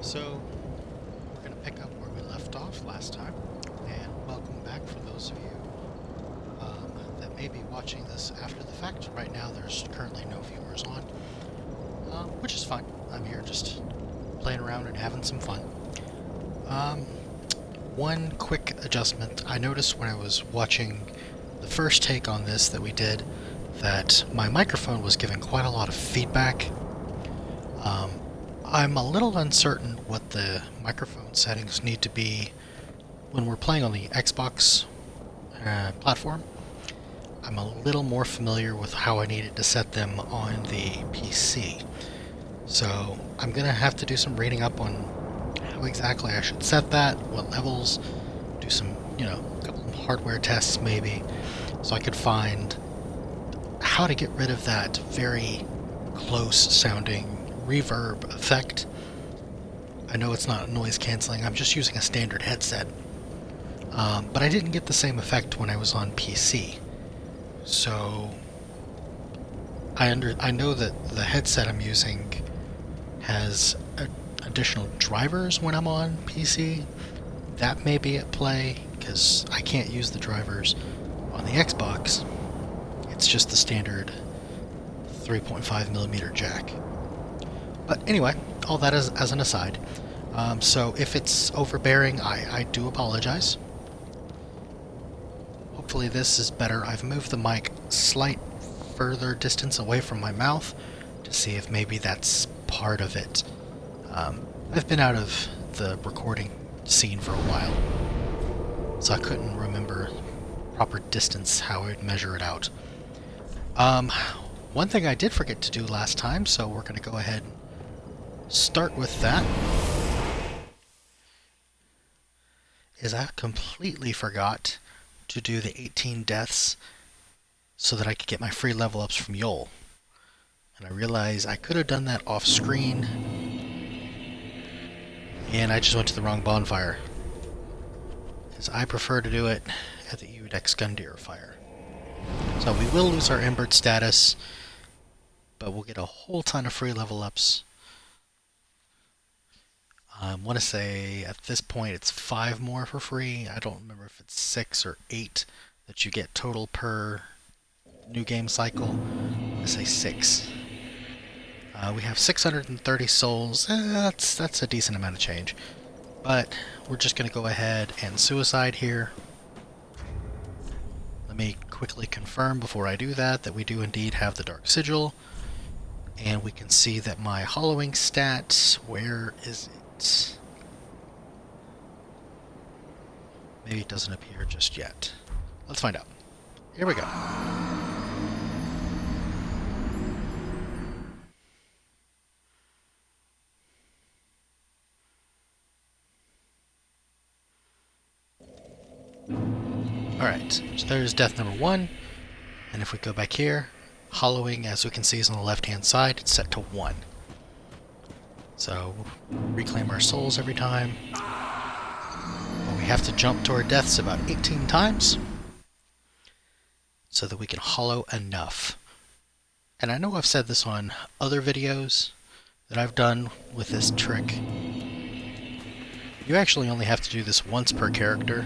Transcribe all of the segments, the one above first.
So, we're going to pick up where we left off last time, and welcome back for those of you that may be watching this after the fact. Right now, there's currently no viewers on, which is fine. I'm here just playing around and having some fun. One quick adjustment. I noticed when I was watching the first take on this that we did that my microphone was giving quite a lot of feedback. I'm a little uncertain what the microphone settings need to be when we're playing on the Xbox platform. I'm a little more familiar with how I needed to set them on the PC. So I'm going to have to do some reading up on how exactly I should set that, what levels, do some, a couple of hardware tests maybe, so I could find how to get rid of that very close sounding reverb effect. I know it's not noise cancelling, I'm just using a standard headset. But I didn't get the same effect when I was on PC. So I know that the headset I'm using has additional drivers when I'm on PC. That may be at play, because I can't use the drivers on the Xbox. It's just the standard 3.5mm jack. But anyway, all that as an aside. So if it's overbearing, I do apologize. Hopefully this is better. I've moved the mic slight further distance away from my mouth to see if maybe that's part of it. I've been out of the recording scene for a while, so I couldn't remember proper distance, how I'd measure it out. One thing I did forget to do last time, so we're going to go ahead and start with that, is I completely forgot to do the 18 deaths so that I could get my free level ups from Yol. And I realized I could have done that off screen, and I just went to the wrong bonfire, because I prefer to do it at the Udex Gundyr fire. So we will lose our Embered status, but we'll get a whole ton of free level ups. I want to say at this point it's 5 more for free. I don't remember if it's 6 or 8 that you get total per new game cycle. I'm going to say 6. We have 630 souls. That's a decent amount of change. But we're just going to go ahead and suicide here. Let me quickly confirm before I do that we do indeed have the Dark Sigil. And we can see that my hollowing stat, where is it? Maybe it doesn't appear just yet. Let's find out. Here we go. Alright, so there's death number 1. And if we go back here, hollowing, as we can see, is on the left-hand side. It's set to 1. So, reclaim our souls every time. But we have to jump to our deaths about 18 times so that we can hollow enough. And I know I've said this on other videos that I've done with this trick. You actually only have to do this once per character.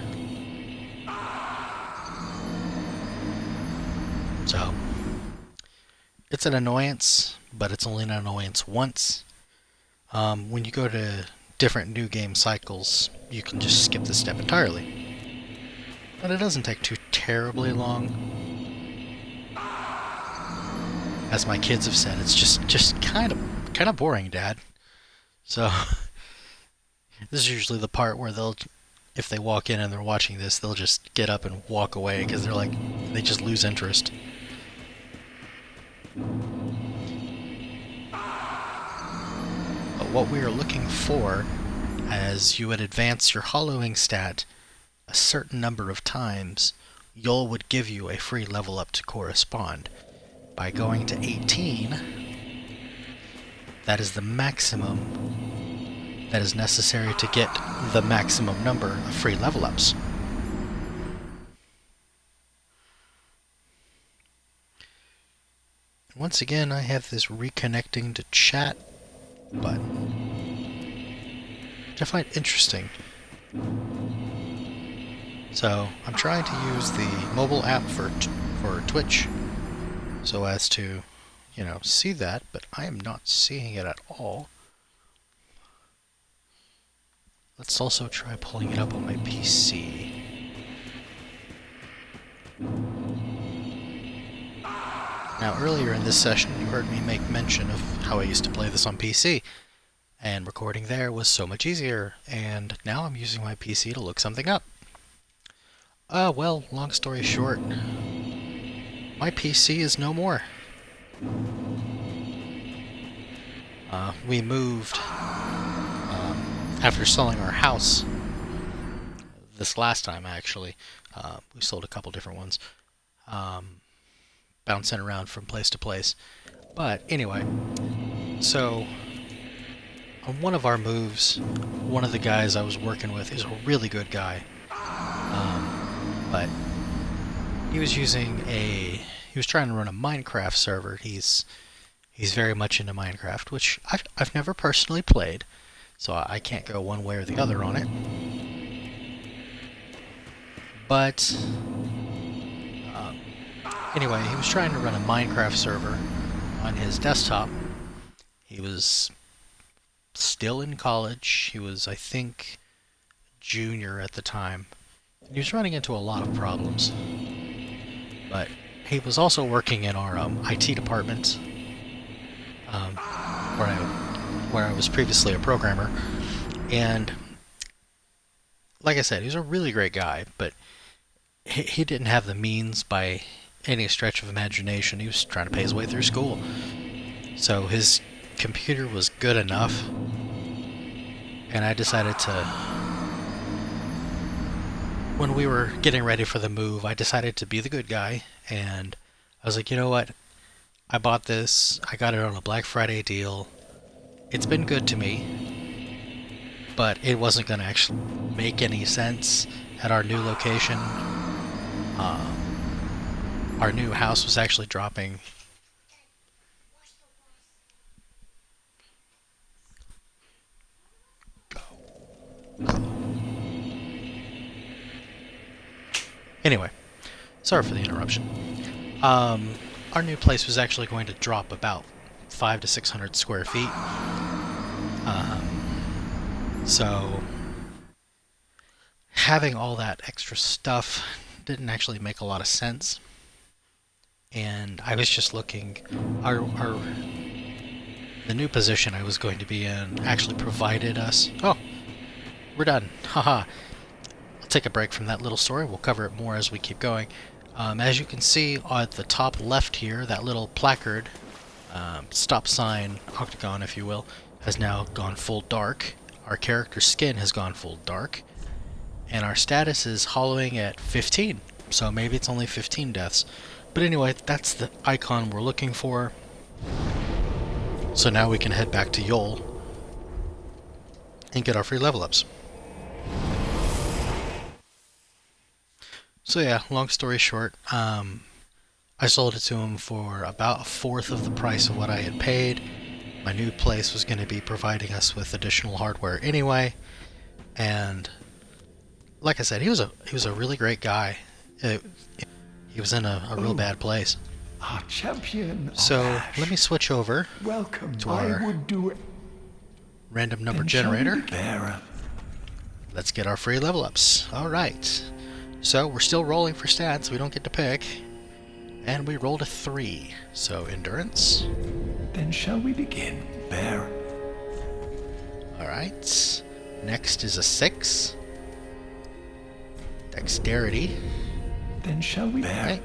So, it's an annoyance, but it's only an annoyance once. When you go to different new game cycles, you can just skip this step entirely. But it doesn't take too terribly long. As my kids have said, it's just kind of boring, Dad. So this is usually the part where if they walk in and they're watching this, they'll just get up and walk away because they just lose interest. But what we are looking for, as you would advance your hollowing stat a certain number of times, Yol would give you a free level up to correspond. By going to 18, that is the maximum that is necessary to get the maximum number of free level ups. Once again, I have this reconnecting to chat button. which I find interesting. So I'm trying to use the mobile app for Twitch so as to, you know, see that, but I am not seeing it at all. Let's also try pulling it up on my PC. Now, earlier in this session, you heard me make mention of how I used to play this on PC, and recording there was so much easier, and now I'm using my PC to look something up. Well, long story short, my PC is no more. We moved after selling our house. This last time, actually, we sold a couple different ones, bouncing around from place to place. But anyway, so on one of our moves, one of the guys I was working with is a really good guy, but he was trying to run a Minecraft server. He's very much into Minecraft, which I've never personally played, so I can't go one way or the other on it. But anyway, he was trying to run a Minecraft server on his desktop. He was still in college. He was, I think, junior at the time. He was running into a lot of problems. But he was also working in our IT department, where I was previously a programmer. And like I said, he was a really great guy, but he didn't have the means by any stretch of imagination. He was trying to pay his way through school. So his computer was good enough, and I decided to, when we were getting ready for the move, I decided to be the good guy, and I was like, you know what? I bought this. I got it on a Black Friday deal. It's been good to me, but it wasn't going to actually make any sense at our new location. Our new house was actually dropping. Anyway, sorry for the interruption. Our new place was actually going to drop about 500 to 600 square feet. So having all that extra stuff didn't actually make a lot of sense. And I was just looking, the new position I was going to be in actually provided us. Oh, we're done. Haha. I'll take a break from that little story. We'll cover it more as we keep going. As you can see at the top left here, that little placard, stop sign, octagon if you will, has now gone full dark. Our character's skin has gone full dark. And our status is hollowing at 15. So maybe it's only 15 deaths. But anyway, that's the icon we're looking for. So now we can head back to Yol and get our free level ups. So yeah, long story short, I sold it to him for about a fourth of the price of what I had paid. My new place was going to be providing us with additional hardware anyway, and like I said, he was a really great guy. He was in a real bad place. Our champion. So let me switch over Welcome. to our random number generator. Let's get our free level ups. Alright. So we're still rolling for stats. We don't get to pick. And we rolled a 3. So endurance. Then shall we begin, bear? Alright. Next is a 6. Dexterity. Then shall we, bear? Right.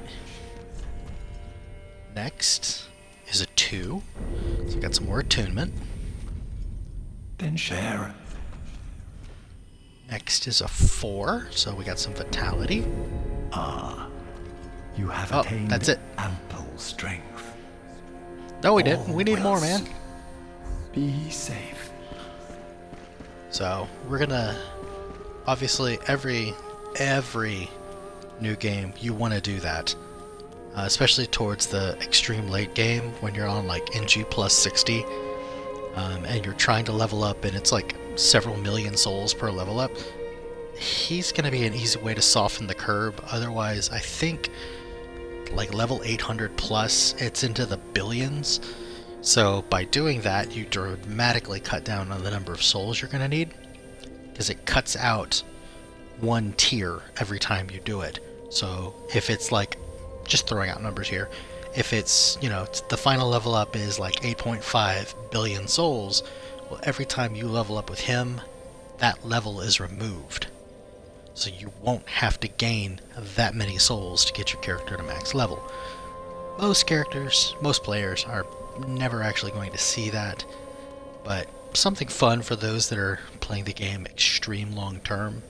Next is a 2. So we got some more attunement. Then share. Next is a 4. So we got some vitality. You have attained that's it. ample strength. No, we didn't. We need more, man. Be safe. So we're gonna, obviously, every new game you want to do that, especially towards the extreme late game when you're on like NG plus 60, and you're trying to level up, and it's like several million souls per level up, he's going to be an easy way to soften the curb. Otherwise, I think like level 800 plus, it's into the billions. So by doing that, you dramatically cut down on the number of souls you're going to need, because it cuts out one tier every time you do it. So if it's like, just throwing out numbers here, if it's, you know, the final level up is like 8.5 billion souls, well, every time you level up with him, that level is removed. So you won't have to gain that many souls to get your character to max level. Most characters, most players are never actually going to see that, but something fun for those that are playing the game extreme long term.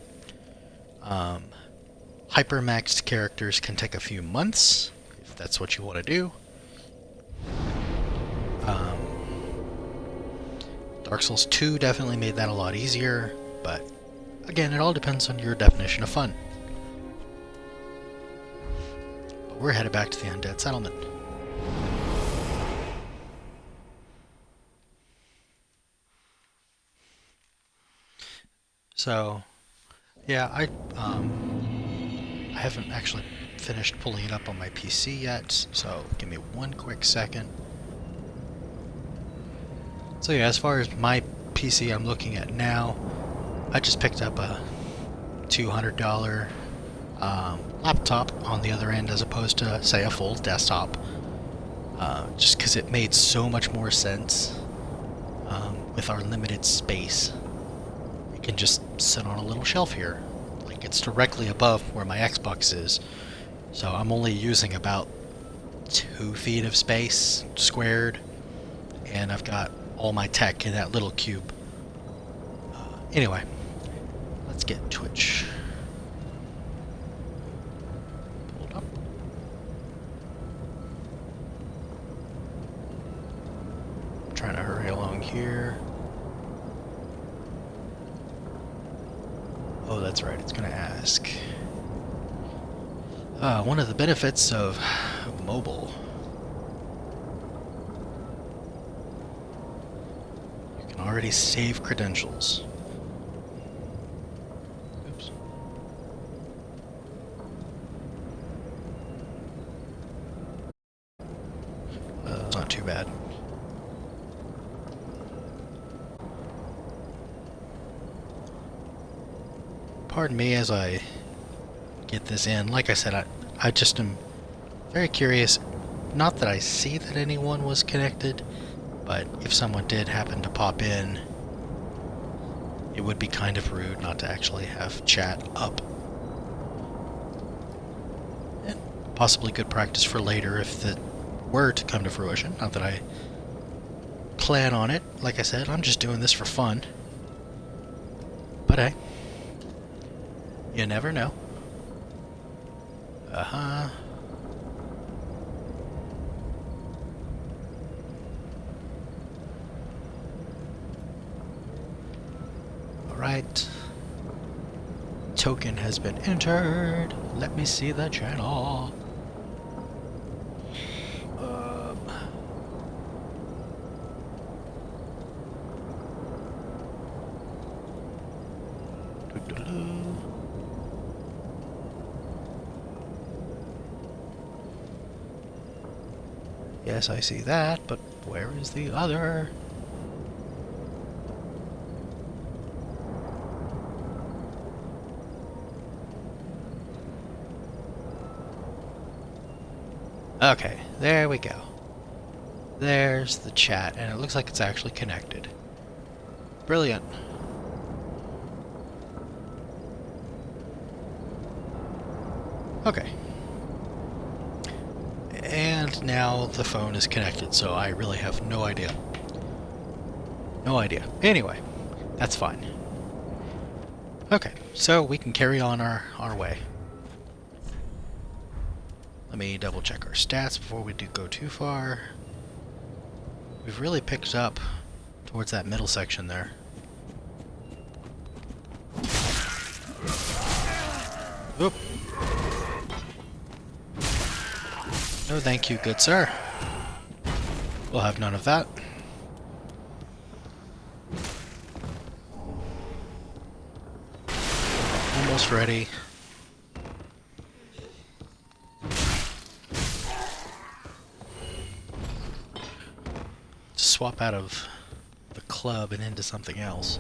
Hypermaxed characters can take a few months, if that's what you want to do. Dark Souls 2 definitely made that a lot easier, but again, it all depends on your definition of fun. But we're headed back to the Undead Settlement. So, yeah, I haven't actually finished pulling it up on my PC yet, so give me one quick second. So yeah, as far as my PC I'm looking at now, I just picked up a $200 laptop on the other end as opposed to, say, a full desktop. Just because it made so much more sense with our limited space. It can just sit on a little shelf here. Like, it's directly above where my Xbox is. So I'm only using about 2 feet of space squared, and I've got all my tech in that little cube. Anyway, let's get Twitch pulled up. I'm trying to hurry along here. Oh, that's right, it's going to ask. One of the benefits of mobile. You can already save credentials. Oops. Not too bad. Pardon me as I get this in. Like I said, I just am very curious. Not that I see that anyone was connected, but if someone did happen to pop in, it would be kind of rude not to actually have chat up. And possibly good practice for later if that were to come to fruition. Not that I plan on it. Like I said, I'm just doing this for fun. But hey, you never know. Uh-huh. Alright. Token has been entered. Let me see the channel. Yes, I see that, but where is the other? Okay, there we go. There's the chat, and it looks like it's actually connected. Brilliant. Okay. And now the phone is connected, so I really have no idea. No idea. Anyway, that's fine. Okay, so we can carry on our way. Let me double check our stats before we do go too far. We've really picked up towards that middle section there. Oop. No thank you, good sir. We'll have none of that. almost ready. Swap out of the club and into something else.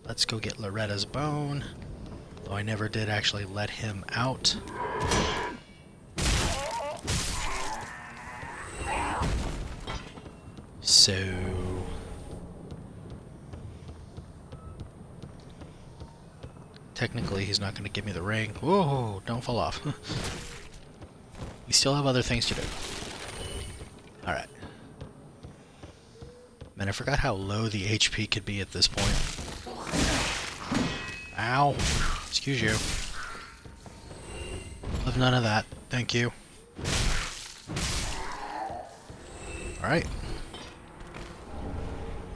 Let's go get Loretta's bone. Though I never did actually let him out. So... technically he's not going to give me the ring. Whoa, don't fall off. We still have other things to do. Alright. Man, I forgot how low the HP could be at this point. Ow! Excuse you. Love none of that. Thank you. Alright.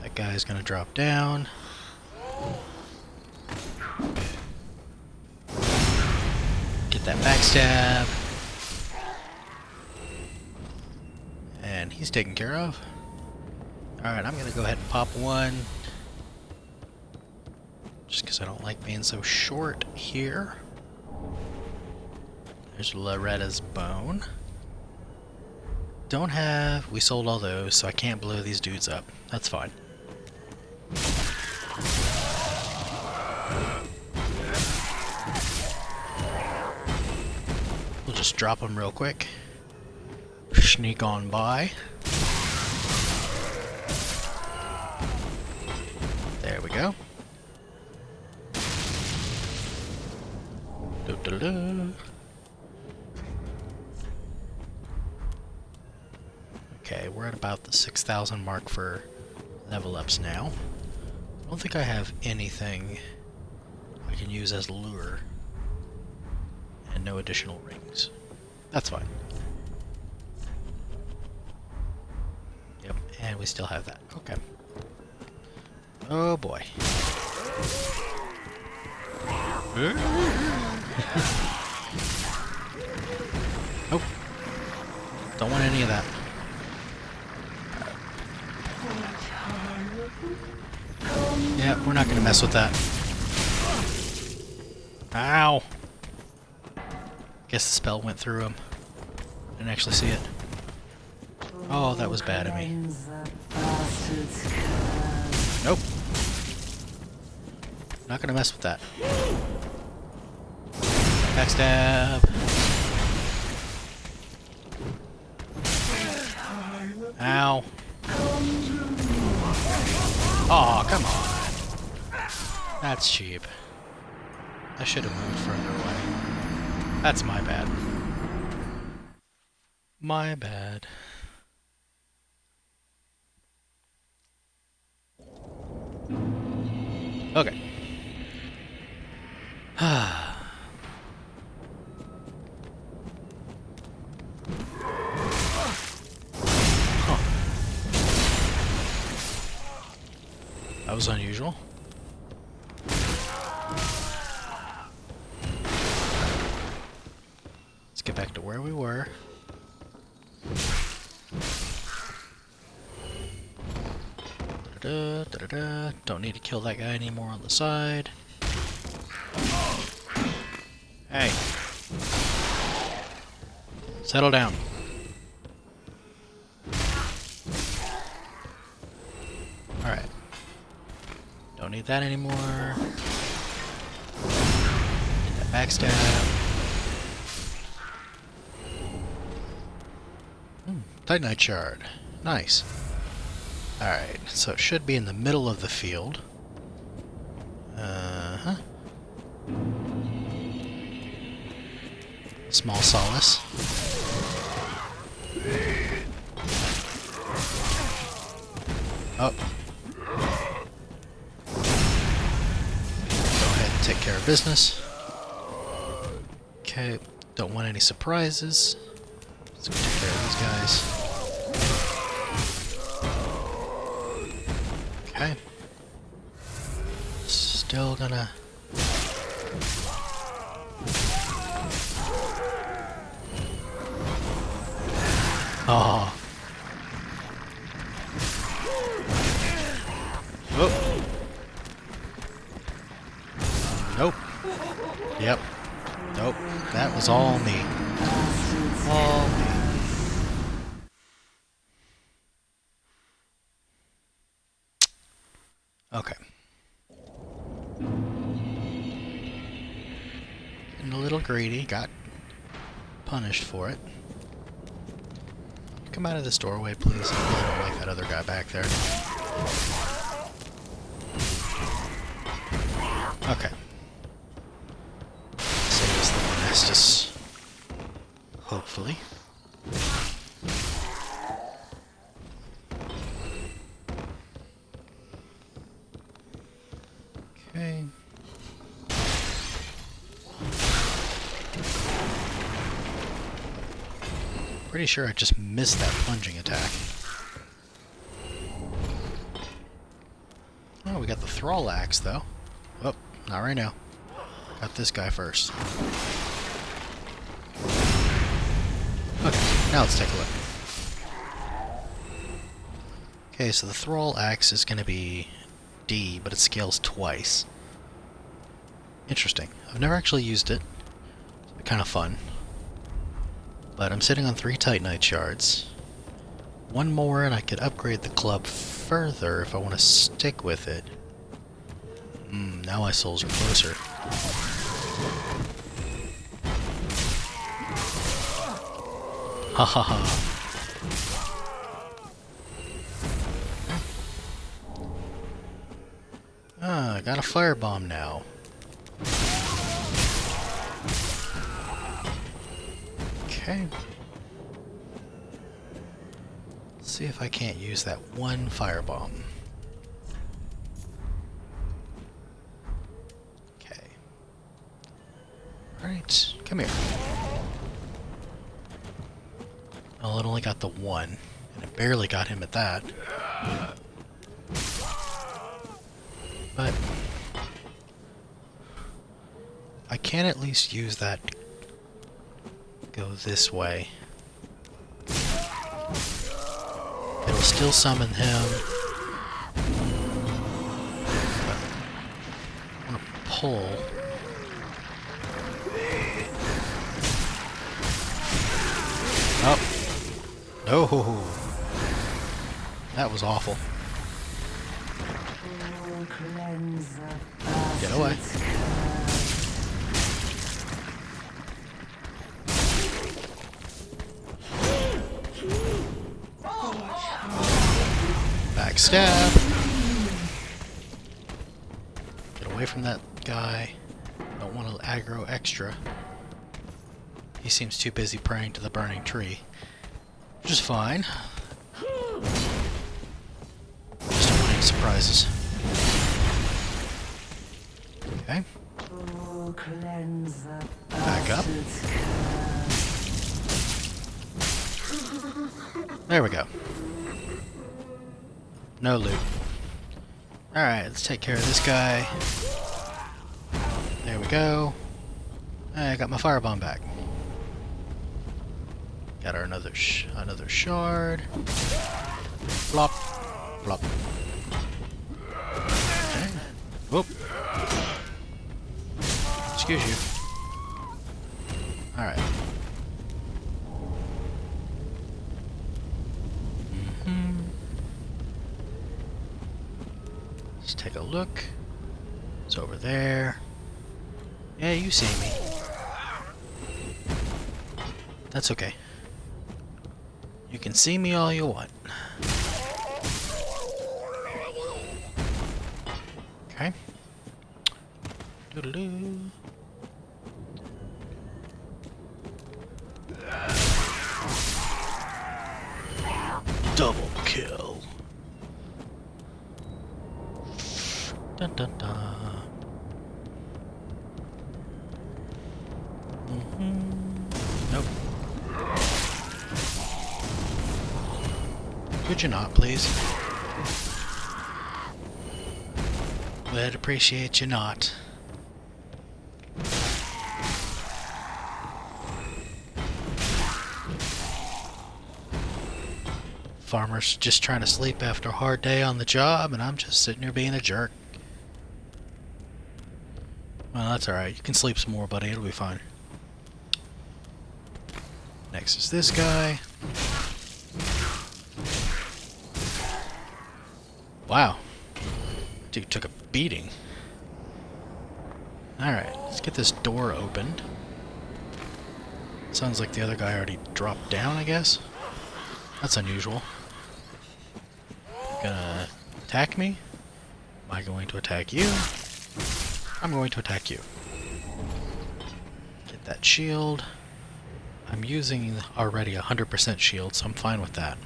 That guy's gonna drop down. Get that backstab. And he's taken care of. Alright, I'm gonna go ahead and pop one. Just because I don't like being so short here. There's Loretta's bone. Don't have... we sold all those, so I can't blow these dudes up. That's fine. We'll just drop them real quick. Sneak on by. There we go. Okay, we're at about the 6,000 mark for level ups now. I don't think I have anything I can use as lure. And no additional rings. That's fine. Yep, and we still have that. Okay. Oh boy. Nope. Don't want any of that. Yeah, we're not gonna mess with that. Ow! Guess the spell went through him. Didn't actually see it. Oh, that was bad of me. Nope. Not gonna mess with that. Backstab. Ow. Oh, come on. That's cheap. I should have moved further away. That's my bad. My bad. Okay. That was unusual. Let's get back to where we were. Da-da-da. Don't need to kill that guy anymore on the side. Hey. Settle down. Alright. Don't need that anymore. Get that backstab. Titanite shard. Nice. Alright, so it should be in the middle of the field. Uh-huh. Small solace. Oh. Go ahead and take care of business. Okay, don't want any surprises. Let's go take care of these guys. Okay. Still gonna... Oh. Oh. Nope. Yep. Nope. That was all me. All me. Okay. Getting a little greedy. Got punished for it. Come out of this doorway, please. I don't like that other guy back there. Okay. Save us the Estus. Hopefully. Okay. Pretty sure I just missed that plunging attack. Oh, we got the Thrall Axe, though. Oh, not right now. Got this guy first. Okay, now let's take a look. Okay, so the Thrall Axe is going to be D, but it scales twice. Interesting. I've never actually used it. It's kind of fun. But I'm sitting on 3 Titanite shards. One more and I could upgrade the club further if I want to stick with it. Now my souls are closer. Ha ha ha. Ah, I got a firebomb now. Okay. Let's see if I can't use that one firebomb. Okay. Alright, come here. Well, it only got the one, and it barely got him at that. But I can at least use that to go this way. It'll still summon him. But I want to pull. Oh. No. That was awful. Get away. Backstab. Get away from that guy. Don't want to aggro extra. He seems too busy praying to the burning tree. Which is fine. Just don't want any surprises. Okay. Back up. There we go. No loot. Alright, let's take care of this guy. There we go. I got my firebomb back. Got our another shard. Flop. Flop. Okay. Whoop. Excuse you. Alright. Let's take a look. It's over there. Yeah, you see me. That's okay. You can see me all you want. Okay. Doodaloo. Double kill. Dun dun dun. Nope. Could you not, please? I'd appreciate you not. Farmer's just trying to sleep after a hard day on the job, and I'm just sitting here being a jerk. Well, that's alright. You can sleep some more, buddy. It'll be fine. Next is this guy. Wow. Dude took a beating. Alright, let's get this door opened. Sounds like the other guy already dropped down, I guess. That's unusual. Gonna attack me? Am I going to attack you? I'm going to attack you. Get that shield. I'm using already 100% shield, so I'm fine with that.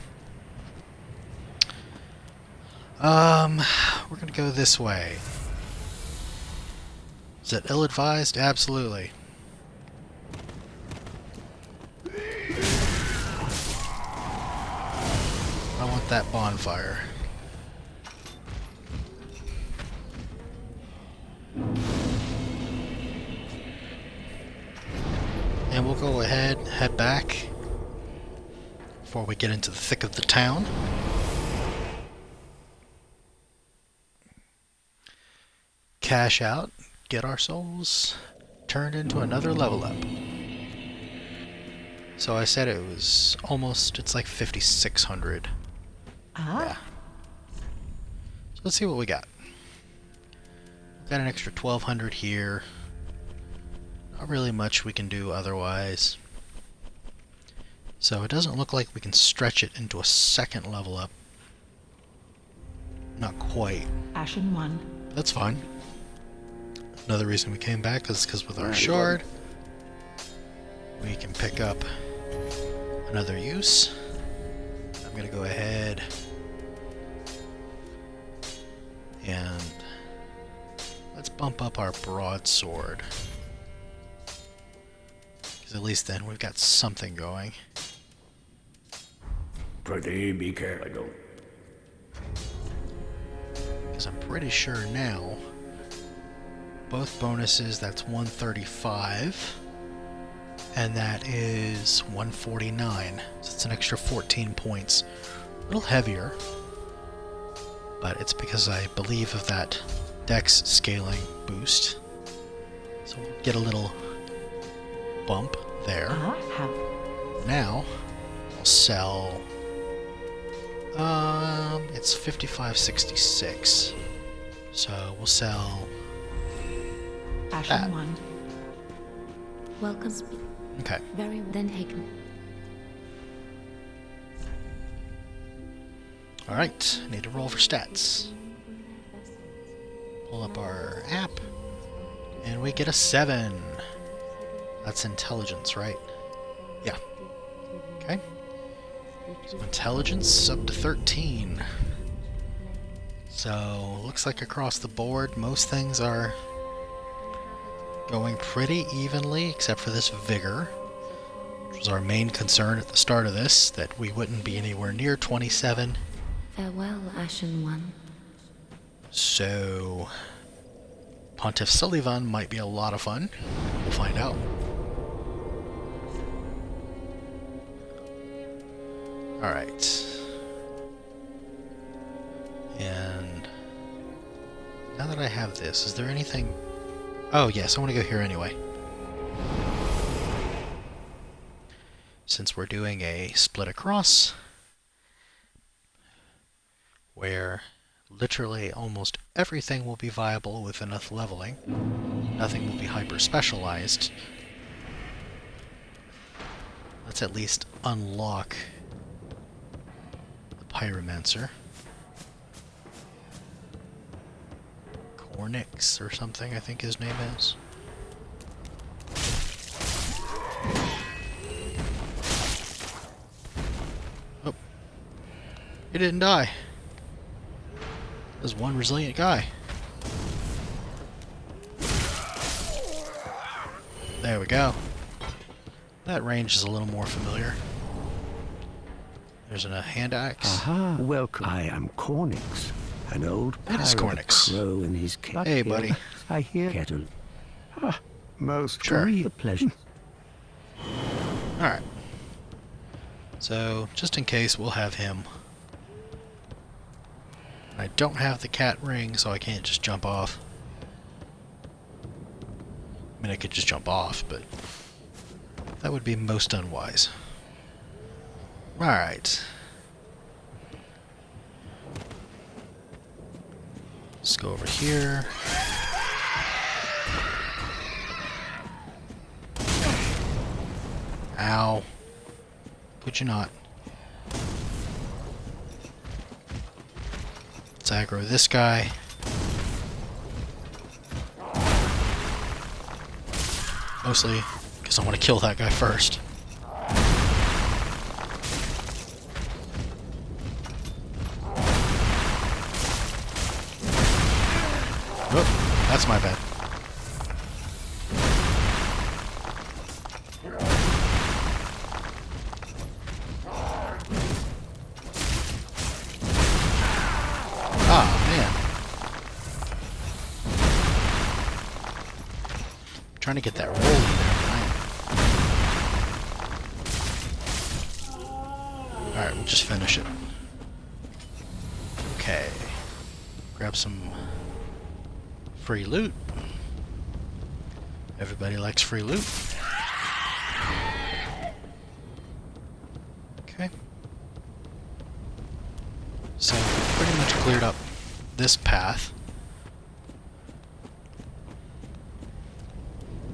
We're gonna go this way. Is it ill-advised? Absolutely. I want that bonfire. And we'll go ahead, head back before we get into the thick of the town. Cash out, get our souls turned into another level up. So I said it was almost, it's like 5,600. Yeah. So let's see what we got. Got an extra 1,200 here. Not really much we can do otherwise. So it doesn't look like we can stretch it into a second level up. Not quite. Ashen 1. That's fine. Another reason we came back is because with our shard, we can pick up another use. I'm going to go ahead and let's bump up our broadsword. Because at least then we've got something going. Pretty be careful. Because I'm pretty sure now, both bonuses, that's 135. And that is 149. So it's an extra 14 points. A little heavier. But it's because I believe of that dex scaling boost. So we'll get a little bump there. Now, I'll sell... it's 55.66. So we'll sell... Ashen that. 1. Welcome. Okay. Very well. Then taken. Alright, need to roll for stats. Pull up our app, and we get a 7. That's intelligence, right? Yeah. Okay. So intelligence up to 13. So, looks like across the board, most things are going pretty evenly, except for this vigor, which was our main concern at the start of this, that we wouldn't be anywhere near 27. Farewell, Ashen 1. So, Pontiff Sullivan might be a lot of fun. We'll find out. Alright. And now that I have this, is there anything... Oh yes, I want to go here anyway. Since we're doing a split across, where literally almost everything will be viable with enough leveling, nothing will be hyper specialized. Let's at least unlock the Pyromancer. Cornix or something, I think his name is. Oh. He didn't die. There's one resilient guy. There we go. That range is a little more familiar. There's a hand axe. Aha, welcome. I am Cornix, an old That is pirate Cornix. crow in his kettle. Hey, buddy. I hear kettle. Ah, most Sure. real pleasure. Alright. So, just in case, we'll have him. I don't have the cat ring, so I can't just jump off. mean, I could just jump off, but that would be most unwise. Alright. Let's go over here. Ow. Could you not? Let's aggro this guy. Mostly because I want to kill that guy first. Oh, that's my bad. Ah, man. I'm trying to get that roll in there, but alright, we'll just finish it. Okay. Grab some free loot. Everybody likes free loot. Okay. So, pretty much cleared up this path.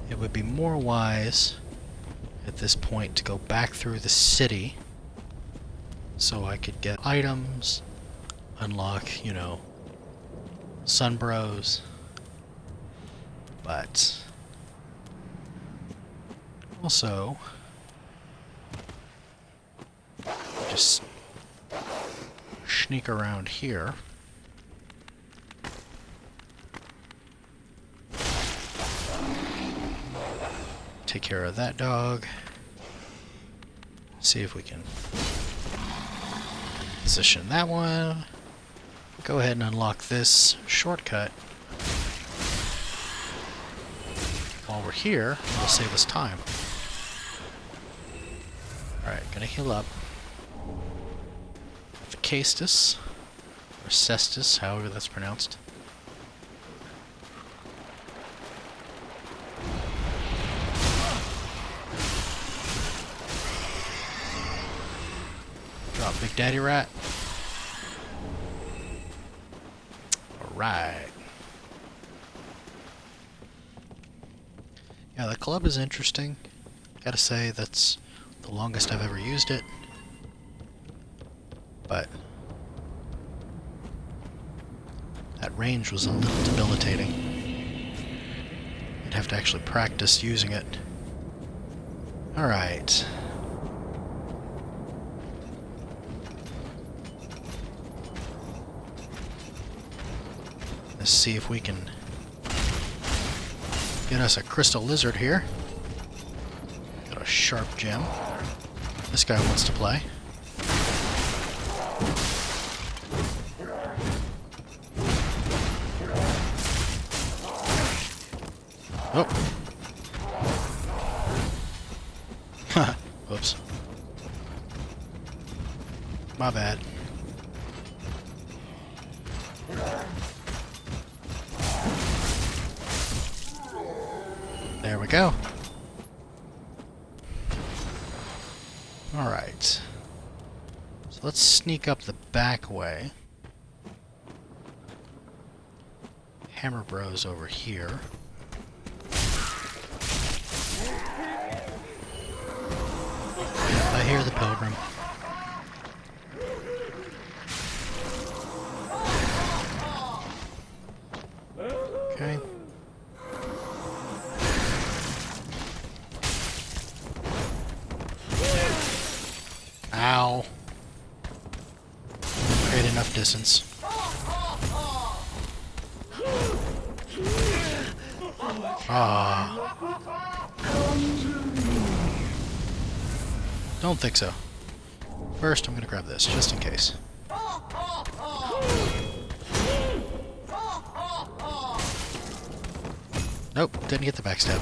It would be more wise at this point to go back through the city so I could get items, unlock, you know, Sunbros, but also just sneak around here. Take care of that dog. See if we can position that one. Go ahead and unlock this shortcut. While we're here, it'll save us time. Alright, gonna heal up. Cestus, or Cestus, however that's pronounced. Drop Big Daddy Rat. Alright. Yeah, the club is interesting. Gotta say, that's the longest I've ever used it. But that range was a little debilitating. You'd have to actually practice using it. Alright. Let's see if we can get us a crystal lizard here. Got a sharp gem. This guy wants to play. Oh. Whoops. My bad. There we go. Alright. So let's sneak up the back way. Hammer Bros over here. I hear the pilgrim. Okay. Ow. Create enough distance. Ah. Don't think so. First, I'm gonna grab this, just in case. Nope, didn't get the backstab.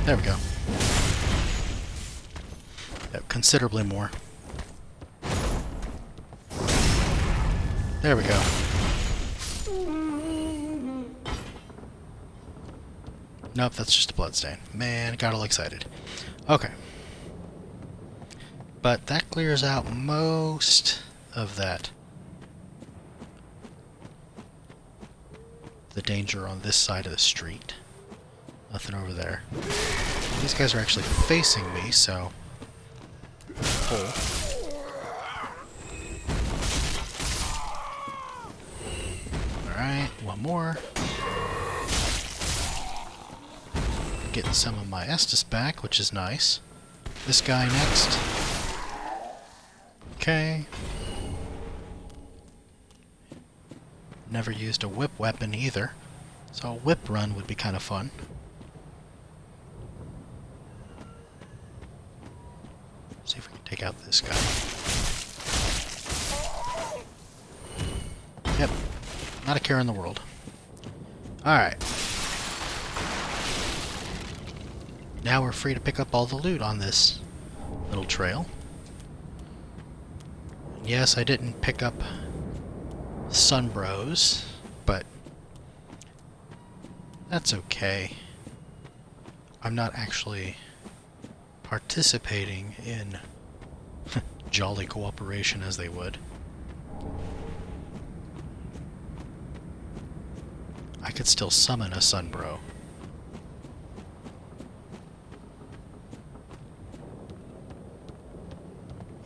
There we go. Yep, considerably more. There we go. Nope, that's just a bloodstain. Man, got all excited. Okay. But that clears out most of that. The danger on this side of the street. Nothing over there. These guys are actually facing me, so... Pull. Alright, one more. Getting some of my Estus back, which is nice. This guy next. Okay. Never used a whip weapon either, so a whip run would be kind of fun. See if we can take out this guy. Yep, not a care in the world. Alright. Now we're free to pick up all the loot on this little trail. Yes, I didn't pick up Sunbros, but that's okay. I'm not actually participating in jolly cooperation as they would. I could still summon a Sunbro.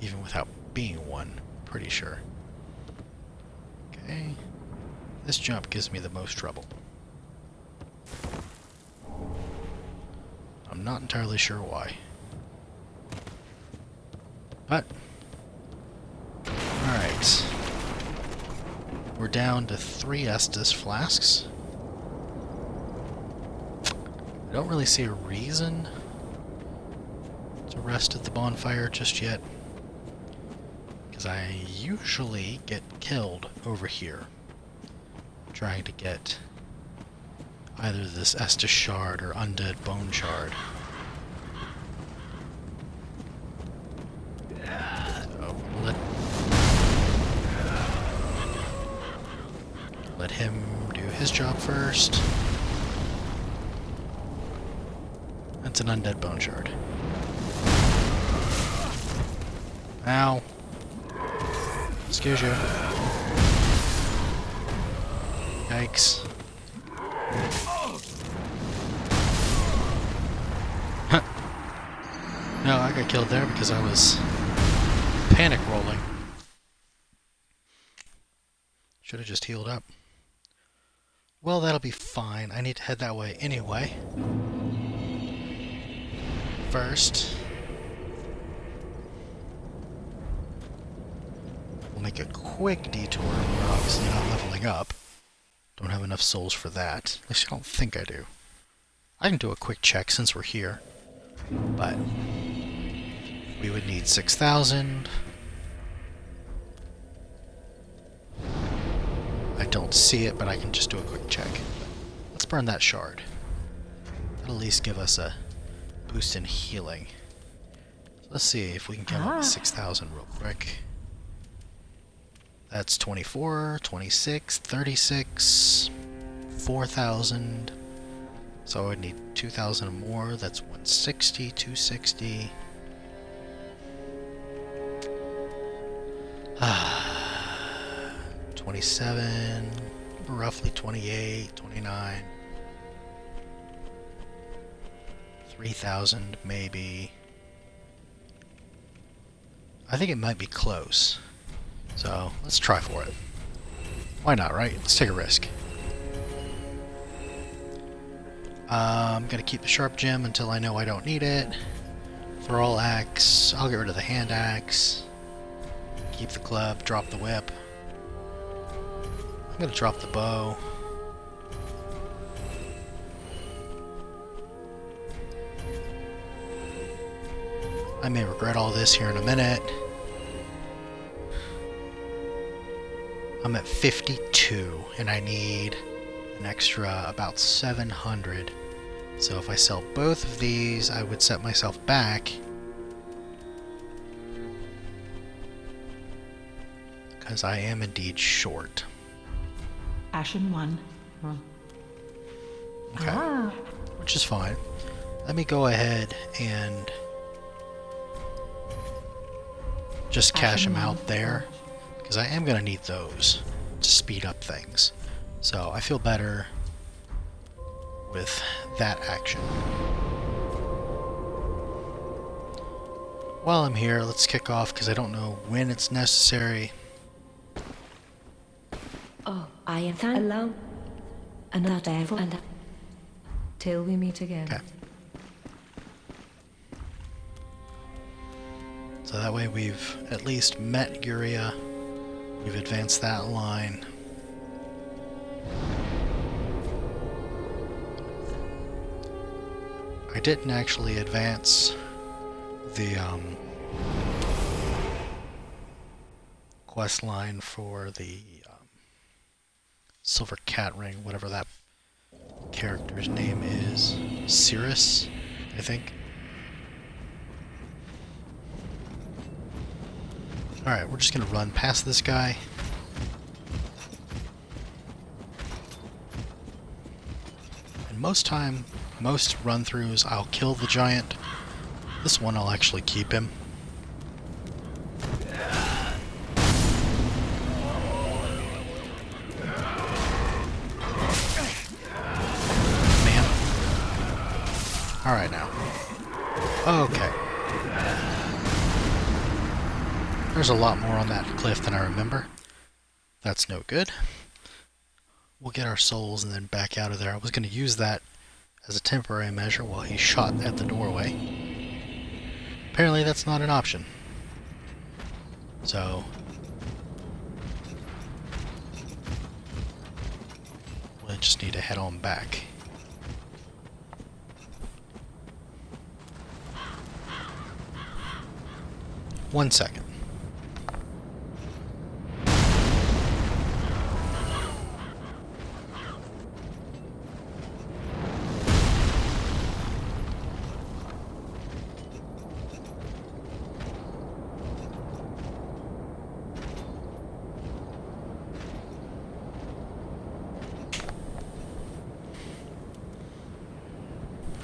Even without being one, pretty sure. Okay. This jump gives me the most trouble. I'm not entirely sure why. But... Alright. We're down to 3 Estus flasks. I don't really see a reason to rest at the bonfire just yet. Because I usually get killed over here. Trying to get either this Estus shard or undead bone shard. So let him do his job first. That's an undead bone shard. Ow. Excuse you. Yikes. No, I got killed there because I was panic rolling. Should have just healed up. Well, that'll be fine. I need to head that way anyway. First, we'll make a quick detour. We're obviously not leveling up. Don't have enough souls for that. At least I don't think I do. I can do a quick check since we're here. But we would need 6,000. I don't see it, but I can just do a quick check. Let's burn that shard. That'll at least give us a boost in healing. So let's see if we can come up with 6,000 real quick. That's 24, 26, 36, 4,000. So I would need 2,000 more. That's 160, 260. 27, roughly 28, 29. 3,000 maybe. I think it might be close. So let's try for it. Why not, right? Let's take a risk. I'm gonna keep the sharp gem until I know I don't need it. Thrall axe. I'll get rid of the hand axe. Keep the club. Drop the whip. I'm gonna drop the bow. I may regret all this here in a minute. I'm at 52, and I need an extra about 700. So if I sell both of these, I would set myself back because I am indeed short. Ashen 1. Okay. Which is fine. Let me go ahead and just cash them out there, because I am going to need those to speed up things. So I feel better with that action. While I'm here, let's kick off, because I don't know when it's necessary. Oh, I am allow another and Till we meet again. Okay. So that way we've at least met Uria. We've advanced that line. I didn't actually advance the quest line for the Silver Cat Ring, whatever that character's name is. Cirrus, I think. Alright, we're just gonna run past this guy. And most run-throughs, I'll kill the giant. This one, I'll actually keep him. Man. Alright now. Okay. There's a lot more on that cliff than I remember. That's no good. We'll get our souls and then back out of there. I was going to use that as a temporary measure while he shot at the doorway. Apparently that's not an option. So we'll just need to head on back. One second.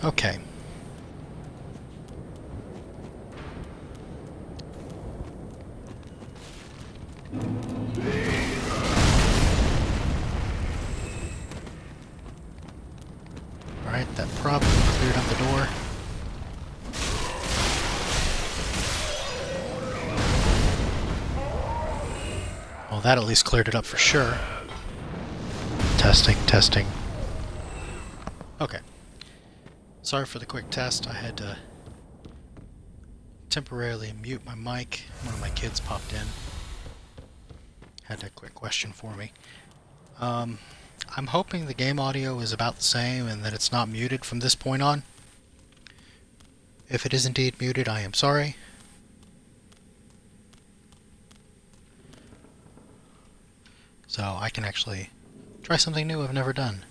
Okay. Alright, that probably cleared up the door. Well, that at least cleared it up for sure. Testing, testing. Okay. Sorry for the quick test. I had to temporarily mute my mic. One of my kids popped in. Had a quick question for me. I'm hoping the game audio is about the same and that it's not muted from this point on. If it is indeed muted, I am sorry. So I can actually try something new I've never done.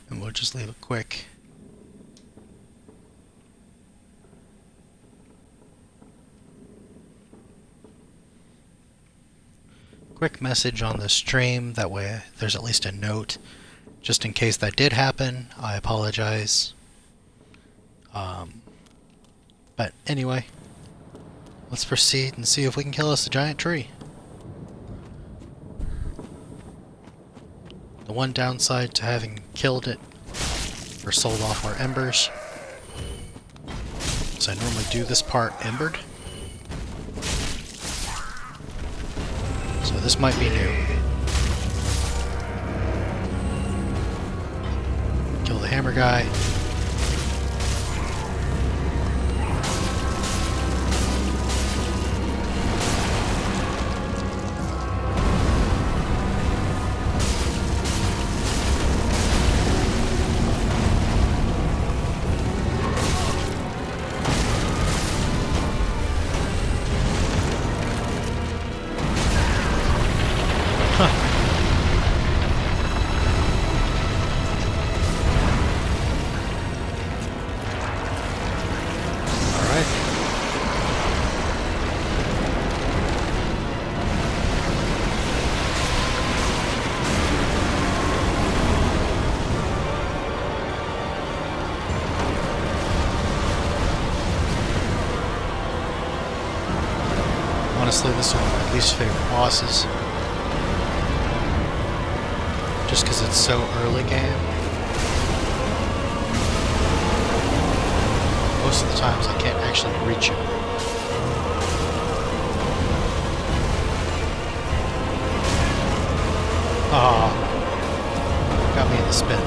And we'll just leave it quick. Quick message on the stream, that way there's at least a note. Just in case that did happen, I apologize. But anyway, let's proceed and see if we can kill us a giant tree. The one downside to having killed it or sold off our embers is I normally do this part embered. So this might be new. Kill the hammer guy. Alright. Honestly, this is one of my least favorite bosses. Just because it's so early game. Most of the times I can't actually reach it. Ah, got me in the spin.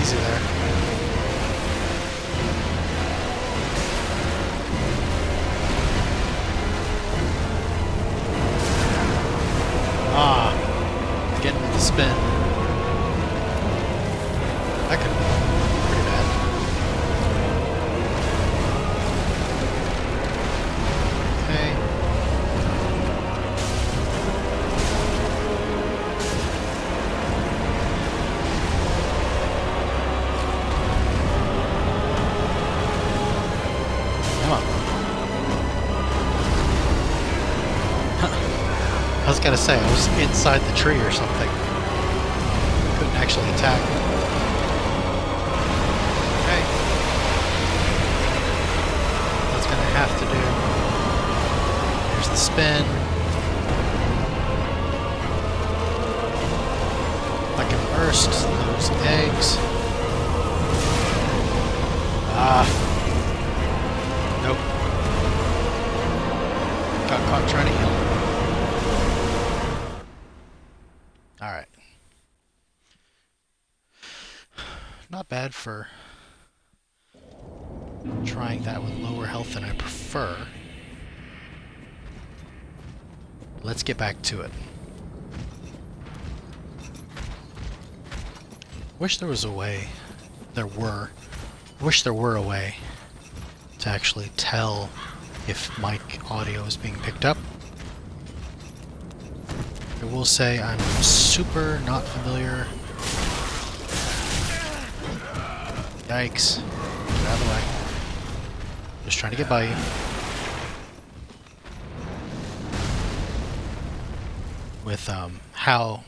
Easy there. Ah, getting with the spin. That could be pretty bad. Okay. Come on. I was gonna say, I was inside the tree or something. Couldn't actually attack. Okay. That's gonna have to do. Here's the spin. I can burst those eggs. Ah. Nope. Got caught trying to heal. Alright. Not bad for trying that with lower health than I prefer. Let's get back to it. Wish there was a way. Wish there were a way to actually tell if mic audio is being picked up. I will say I'm super not familiar. Yikes. Get out of the way. Just trying to get by you. With how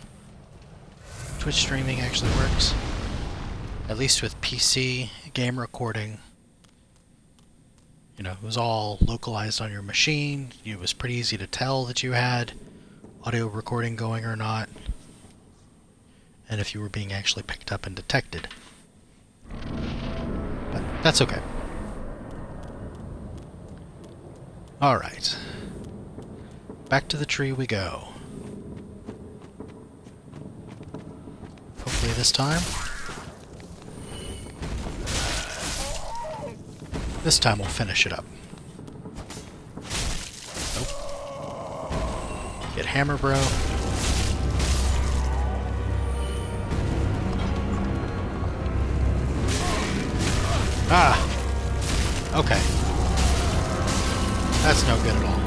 Twitch streaming actually works. At least with PC game recording. You know, it was all localized on your machine. It was pretty easy to tell that you had audio recording going or not, and if you were being actually picked up and detected. But that's okay. Alright. Back to the tree we go. Hopefully this time. This time we'll finish it up. Get hammer, bro. Ah! Okay. That's no good at all.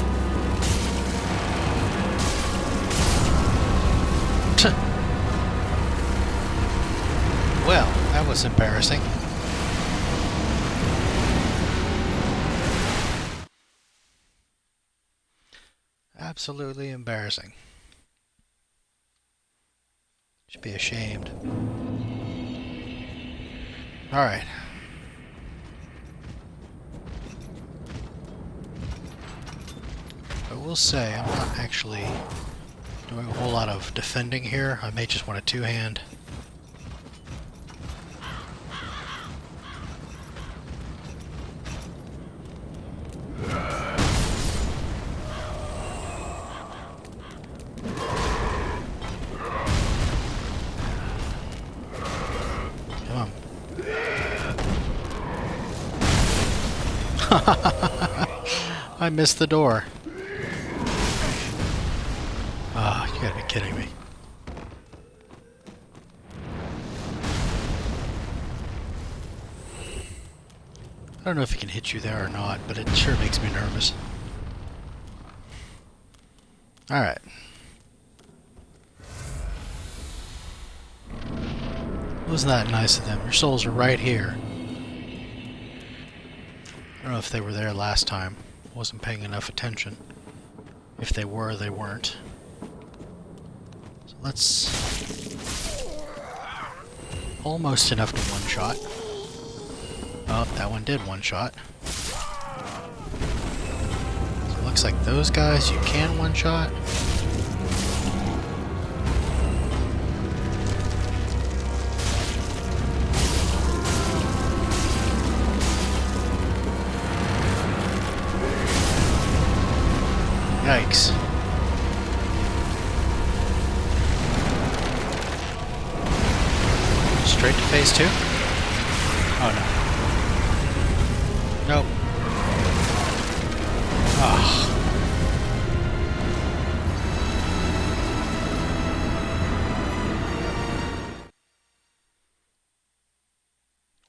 Well, that was embarrassing. Absolutely embarrassing. Should be ashamed. Alright. I will say I'm not actually doing a whole lot of defending here. I may just want a two-hand. I missed the door. Ah, you gotta be kidding me. I don't know if he can hit you there or not, but it sure makes me nervous. Alright. Wasn't that nice of them? Your souls are right here. I don't know if they were there last time. Wasn't paying enough attention. If they were, they weren't. So let's... Almost enough to one-shot. Oh, that one did one-shot. So it looks like those guys you can one-shot. Yikes. Straight to phase 2? Oh no. Nope. Ah.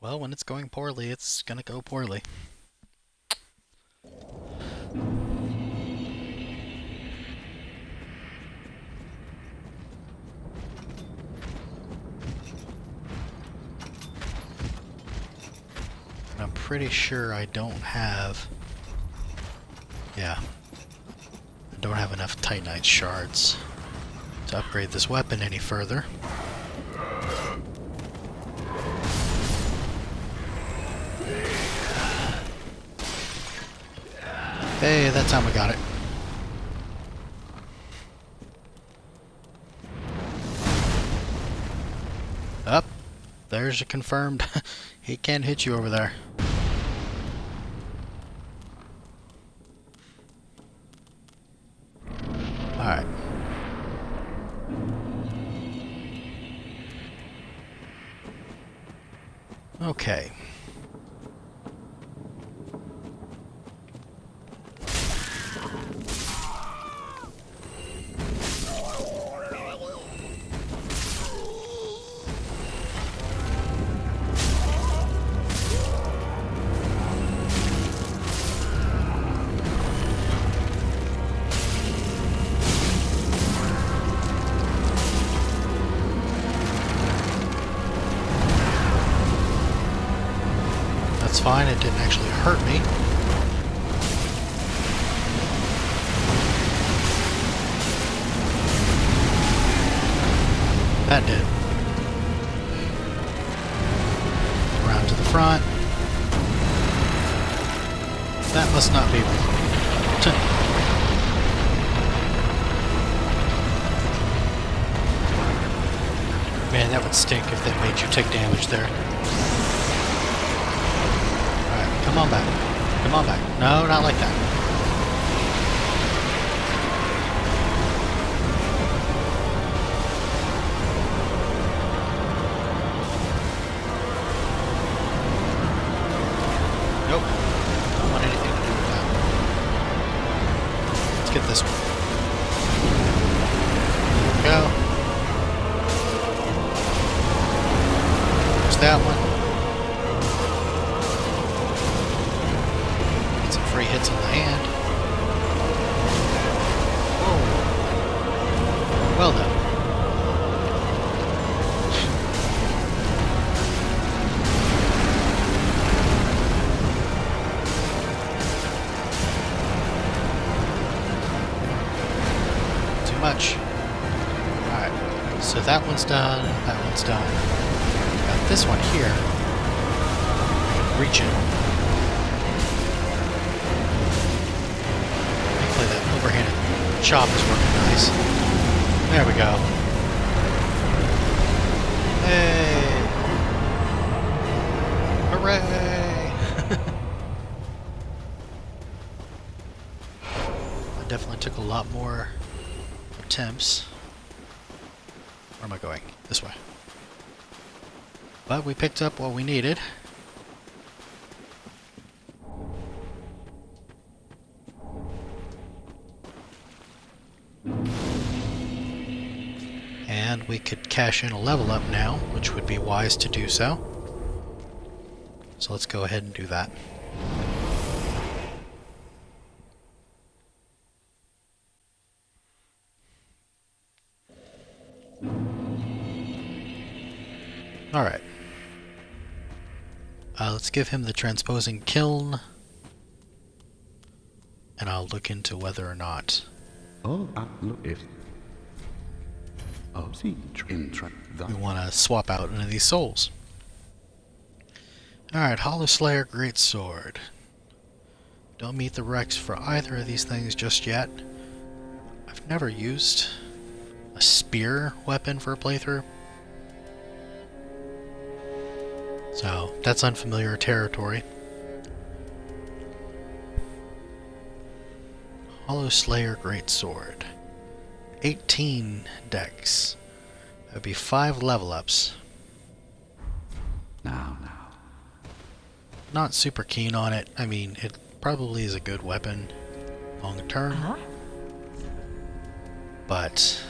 Well, when it's going poorly, it's gonna go poorly. I'm pretty sure I don't have... Yeah. I don't have enough Titanite shards to upgrade this weapon any further. Hey, that time we got it. Up. There's a confirmed... He can hit you over there. Alright. Okay. That's fine, it didn't actually hurt me. That did. Around to the front. That must not be real. Man, that would stink if that made you take damage there. Alright, come on back. Come on back. No, not like that. Nope. Don't want anything to do with that. Let's get this one. There we go. There's that one. Get some free hits on the hand. Whoa. Well done. Much. Alright, so that one's done, that one's done. Got this one here. Reach it. Hopefully that overhanded chop is working nice. There we go. Hey! Hooray! I definitely took a lot more attempts. Where am I going? This way. But we picked up what we needed. could cash in a level up now, which would be wise to do so. So let's go ahead and do that. Alright. Let's give him the transposing kiln. And I'll look into whether or not... Oh, look if. Oh, see, we want to swap out one of these souls. Alright, Hollow Slayer Greatsword. Don't meet the recs for either of these things just yet. I've never used a spear weapon for a playthrough. So, that's unfamiliar territory. Hollow Slayer Greatsword. 18 dex. That would be 5 level ups. Now. Not super keen on it. I mean, it probably is a good weapon long term. But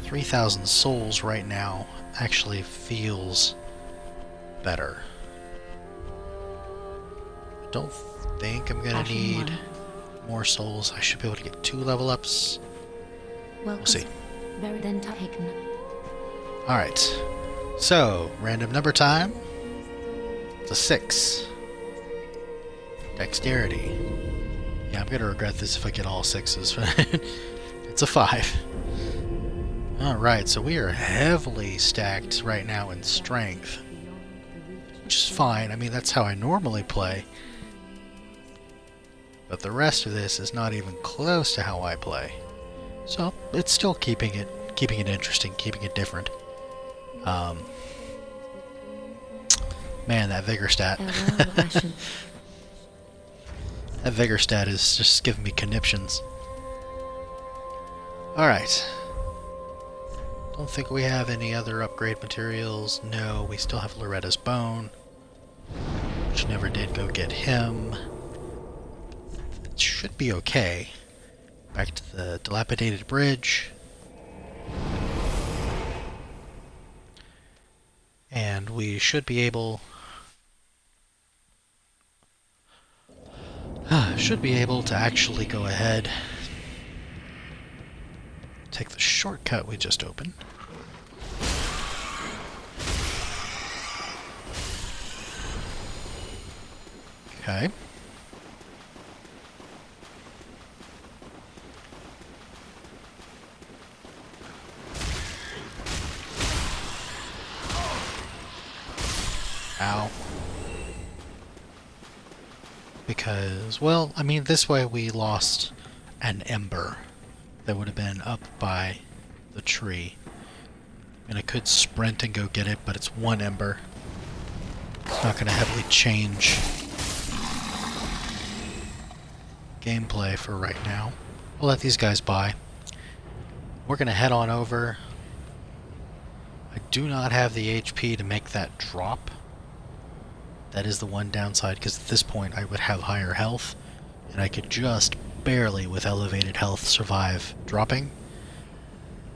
3,000 souls right now actually feels better. I don't think I'm gonna need more souls. I should be able to get 2 level ups. We'll see. Alright. So, random number time. It's a 6. Dexterity. Yeah, I'm gonna regret this if I get all 6s. It's a 5. Alright, so we are heavily stacked right now in strength. Which is fine. I mean, that's how I normally play. But the rest of this is not even close to how I play. So, it's still keeping it interesting, keeping it different. Man, that vigor stat. That vigor stat is just giving me conniptions. Alright. Don't think we have any other upgrade materials. No, we still have Loretta's Bone. Which never did go get him. It should be okay. Back to the dilapidated bridge. And we should be able... to actually go ahead. Take the shortcut we just opened. Okay. Ow. Because, well, I mean, this way we lost an ember that would have been up by the tree. And I could sprint and go get it, but it's 1 ember. It's not going to heavily change gameplay for right now. We'll let these guys by. We're going to head on over. I do not have the HP to make that drop. That is the one downside, because at this point I would have higher health, and I could just barely, with elevated health, survive dropping.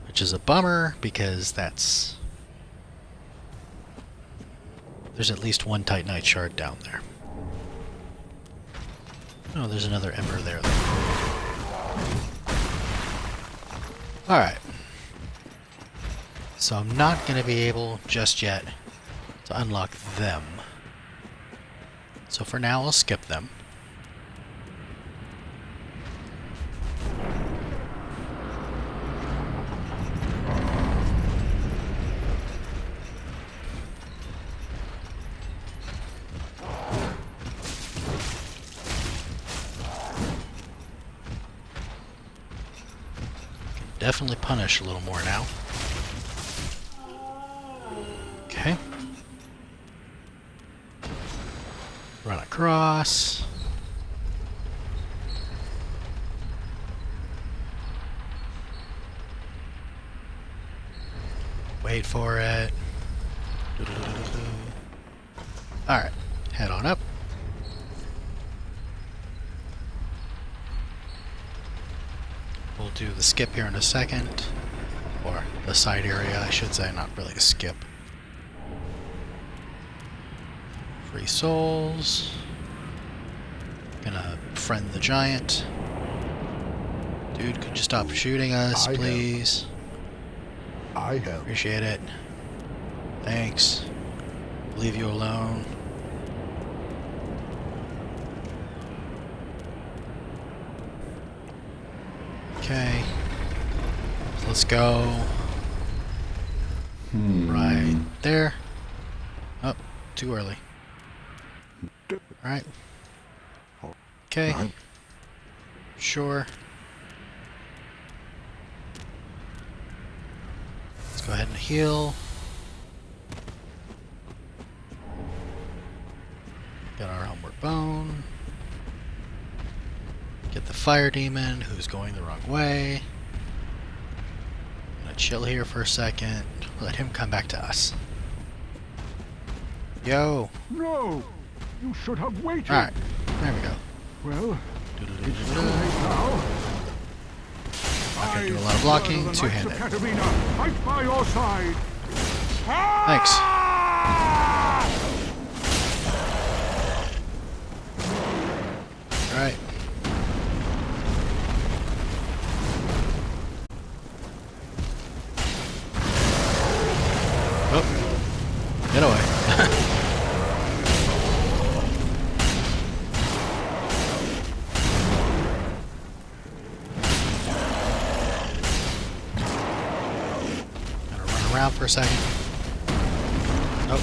Which is a bummer, because that's... There's at least 1 Titanite shard down there. Oh, there's another ember there. Alright. So I'm not going to be able, just yet, to unlock them. So for now, I'll skip them. Definitely punish a little more now. Okay. Run across. Wait for it. Alright, head on up. We'll do the skip here in a second. Or the side area, I should say, not really a skip. Free souls. Gonna friend the giant. Dude, could you stop shooting us, please? I have. Appreciate it. Thanks. Leave you alone. Okay. So let's go. Right there. Oh, too early. Alright. Okay. Sure. Let's go ahead and heal. Get our homeward bone. Get the fire demon who's going the wrong way. I'm gonna chill here for a second. Let him come back to us. Yo! No! You should have waited! Alright, there we go. Well, Not gonna do a lot of blocking, two-handed. Fight by your side! Thanks. Alright. Oh. Get away. Gotta run around for a second. Nope.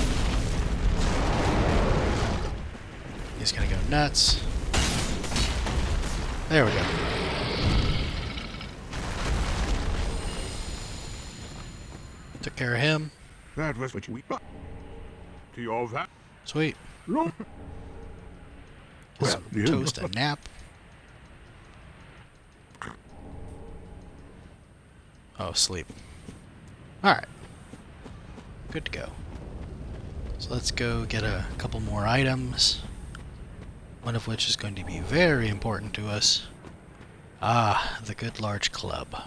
He's gonna go nuts. There we go. Took care of him. That was what you got. To your va- Sweet. Look. Get some toast and nap. Oh, sleep. Alright. Good to go. So let's go get a couple more items. One of which is going to be very important to us. Ah, the good large club.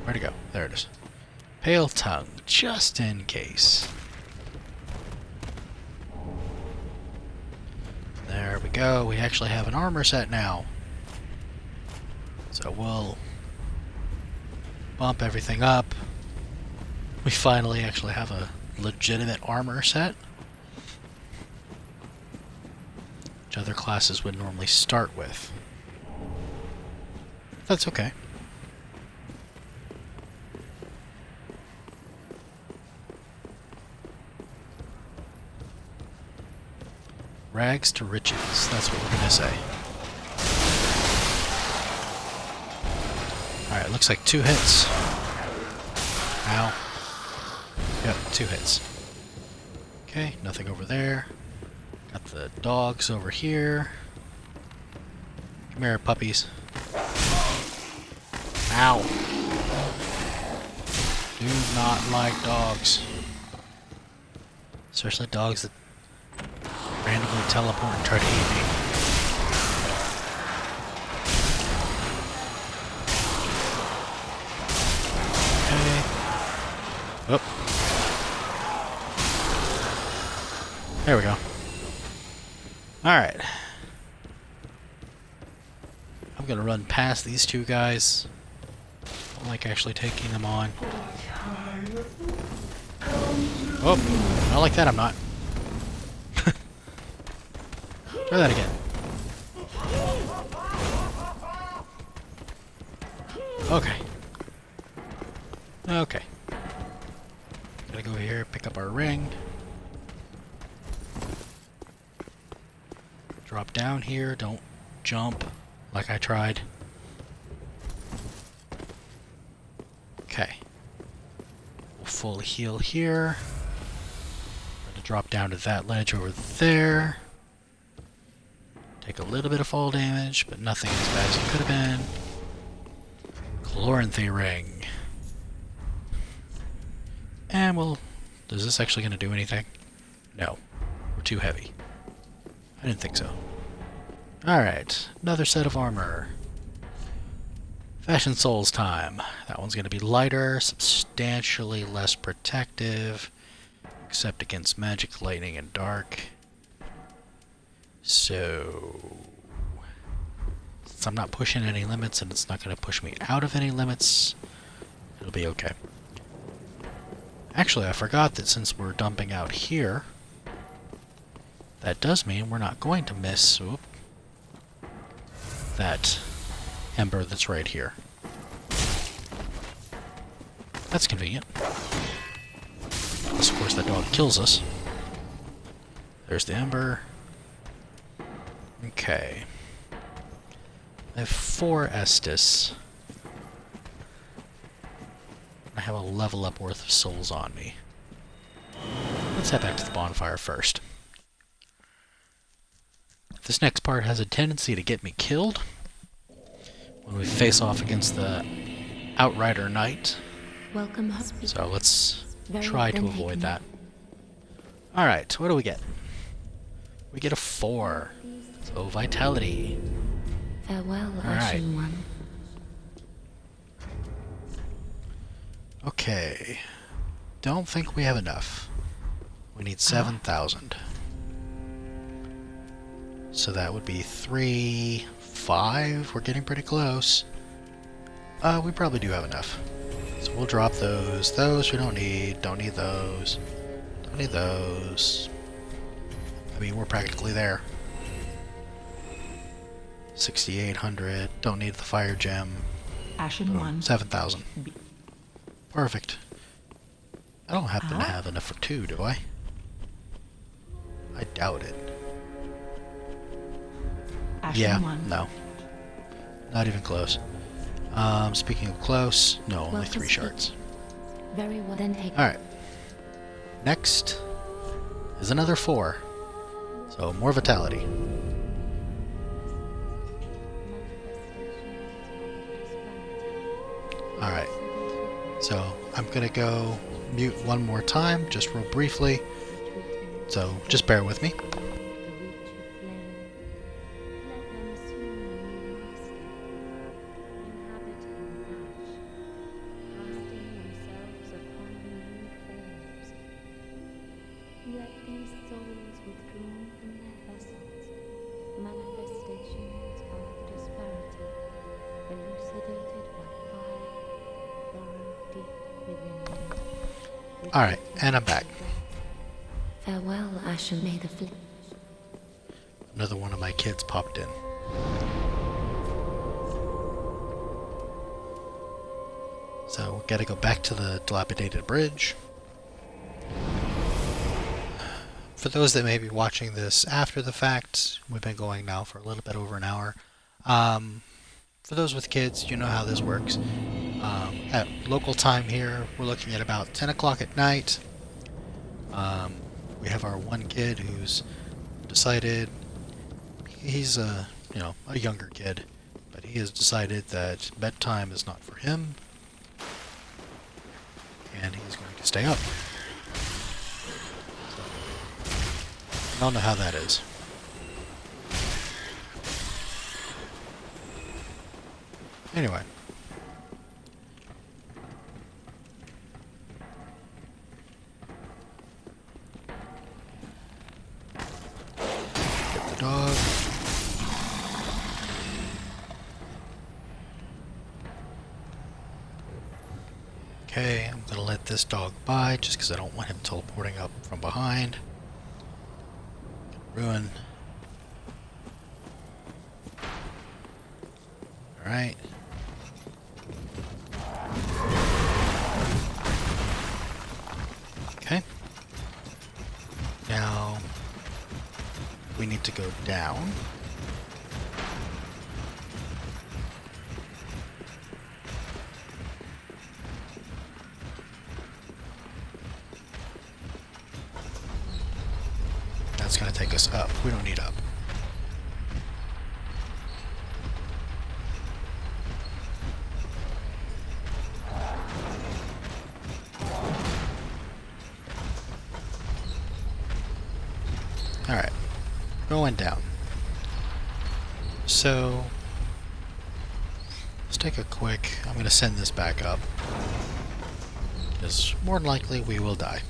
Where'd it go? There it is. Pale tongue, just in case. There we go. We actually have an armor set now. So we'll bump everything up. We finally actually have a legitimate armor set. Which other classes would normally start with. That's okay. Rags to riches, that's what we're gonna say. Alright, looks like 2 hits. Ow. Yep, 2 hits. Okay, nothing over there. Got the dogs over here. Come here, puppies. Ow. Do not like dogs. Especially dogs that randomly teleport and try to eat me. Okay. Oh. There we go. Alright. I'm gonna run past these 2 guys. I don't like actually taking them on. Oh, not like that I'm not. Try that again. Okay. Okay. Gotta go here, pick up our ring. Drop down here, don't jump like I tried. Okay. We'll full heal here. Gonna drop down to that ledge over there. Take a little bit of fall damage, but nothing as bad as it could have been. Chloranthy ring. And we'll... Is this actually going to do anything? No. We're too heavy. I didn't think so. Alright, another set of armor. Fashion Souls time. That one's going to be lighter, substantially less protective, except against magic, lightning, and dark. So, since I'm not pushing any limits and it's not going to push me out of any limits, it'll be okay. Actually, I forgot that since we're dumping out here, that does mean we're not going to miss that ember that's right here. That's convenient. Unless, of course, that dog kills us. There's the ember. Okay. I have 4 Estus. I have a level up worth of souls on me. Let's head back to the bonfire first. This next part has a tendency to get me killed when we face off against the Outrider Knight. Welcome, husband. So let's try to avoid that. Alright, what do we get? We get a 4. So vitality. Farewell, Alright. Ashen One. Okay. Don't think we have enough. We need 7,000. So that would be 3, 5. We're getting pretty close. We probably do have enough. So we'll drop those. Those we don't need. Don't need those. Don't need those. I mean, we're practically there. 6,800. Don't need the fire gem. Ashen 1. 7,000. Perfect. I don't happen to have enough for 2, do I? I doubt it. Ashen Yeah, 1. no. Not even close. Speaking of close, no, only 3 shards. Very well. Then take. Alright. Next is another 4. So more vitality. Alright. So I'm gonna go mute one more time, just real briefly. So just bear with me. Alright, and I'm back. Farewell, Ashen. May the flame. Another one of my kids popped in. So we gotta go back to the dilapidated bridge. For those that may be watching this after the fact, we've been going now for a little bit over an hour. For those with kids, you know how this works. At local time here, we're looking at about 10 o'clock at night. We have our one kid who's decided, he's a younger kid, but he has decided that bedtime is not for him, and he's going to stay up. So, I don't know how that is. Anyway. Get the dog. Okay, I'm gonna let this dog by just because I don't want him teleporting up from behind. Ruin. Alright. Okay. Now we need to go down. That's going to take us up. We don't need up. Alright. Going down. So, let's take a quick... I'm going to send this back up. Because more than likely we will die.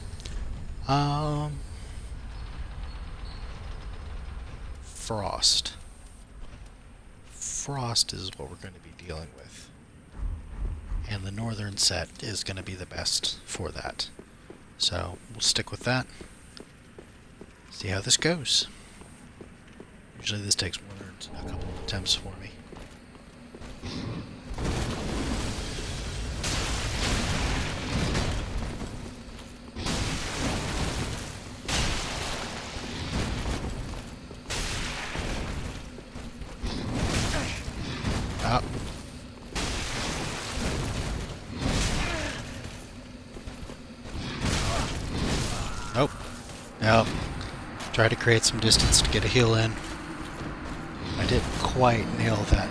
Frost. Frost is what we're going to be dealing with. And the northern set is going to be the best for that. So, we'll stick with that. See how this goes. Usually this takes more than a couple of attempts for me. Up. Nope. Nope. Try to create some distance to get a heal in. I didn't quite nail that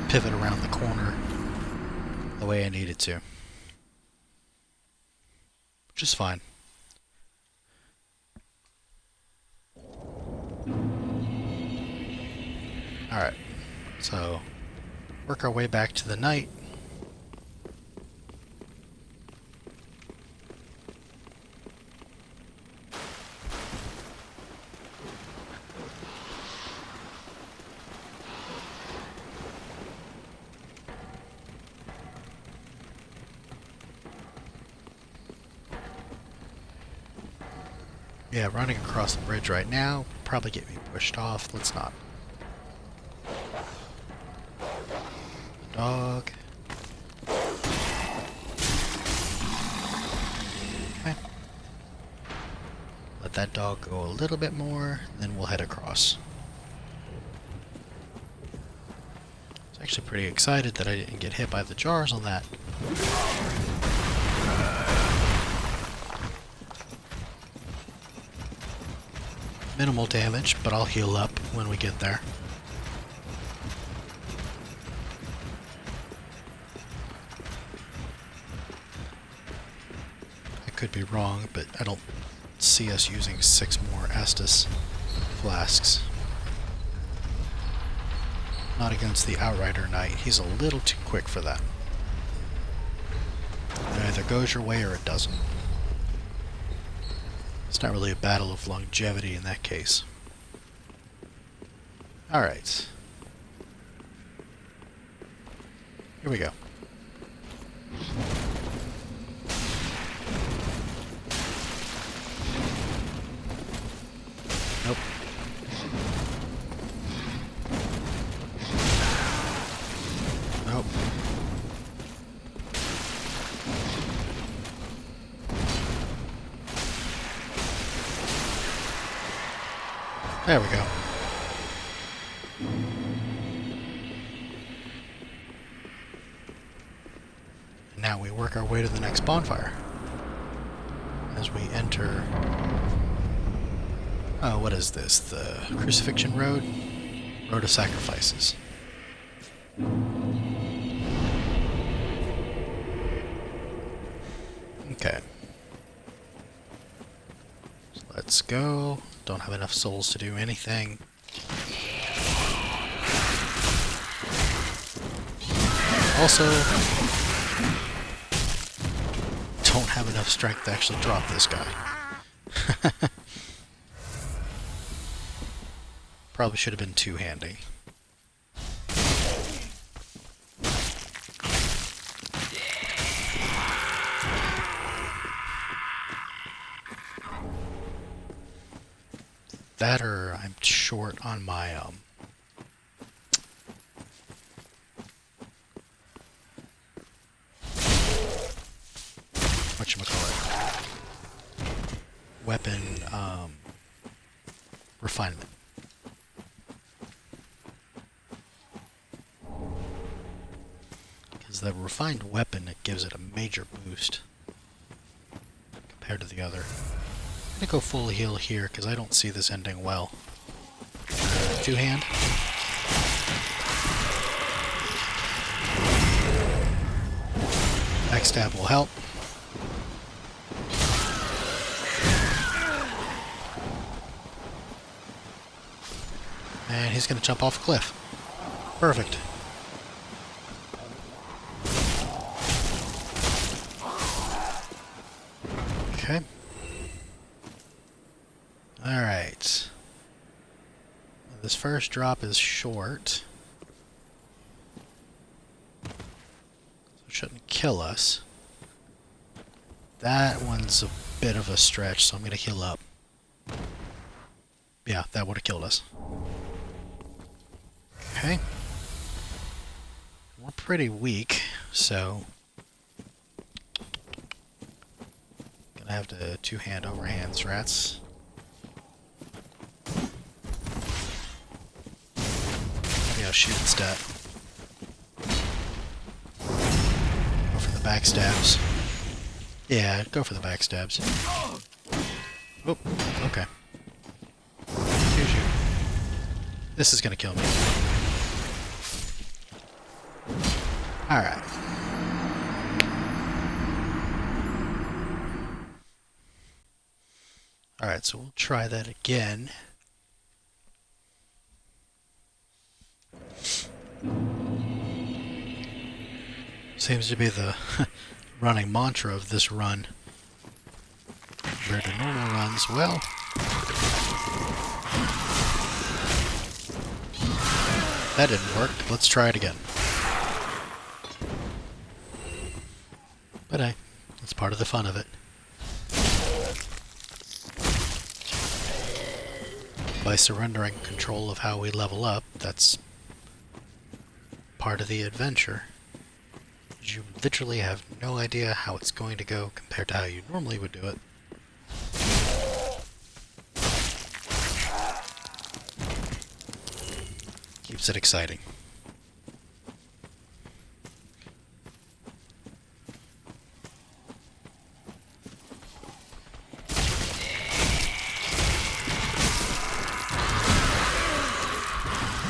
pivot around the corner the way I needed to. Which is fine. Alright. So, work our way back to the night. Yeah, running across the bridge right now will probably get me pushed off. Let's not. Dog. Okay. Let that dog go a little bit more, then we'll head across. I was actually pretty excited that I didn't get hit by the jars on that. Minimal damage, but I'll heal up when we get there. I could be wrong, but I don't see us using 6 more Estus flasks. Not against the Outrider Knight. He's a little too quick for that. It either goes your way or it doesn't. It's not really a battle of longevity in that case. Alright. Here we go. Nope. Nope. There we go. Now we work our way to the next bonfire. As we enter... Oh, what is this? The Crucifixion Road? Road of Sacrifices. Okay. So let's go. Don't have enough souls to do anything. Also, don't have enough strength to actually drop this guy. Probably should have been two-handing. That or I'm short on my whatchamacallit, weapon refinement. Because the refined weapon, it gives it a major boost compared to the other. I'm gonna go full heal here because I don't see this ending well. Two-hand. Backstab will help. And he's gonna jump off a cliff. Perfect. Okay. Alright. This first drop is short. So it shouldn't kill us. That one's a bit of a stretch, so I'm gonna heal up. Yeah, that would have killed us. Okay. We're pretty weak, so gonna have to two-hand overhand strats. Maybe I'll shoot instead. Go for the backstabs. Yeah, go for the backstabs. Oh, okay. Shoot. This is gonna kill me. Alright. Alright, so we'll try that again. Seems to be the running mantra of this run. Compared to normal runs, well... that didn't work. Let's try it again. But hey, it's part of the fun of it. By surrendering control of how we level up, that's part of the adventure. You literally have no idea how it's going to go compared to how you normally would do it. Keeps it exciting.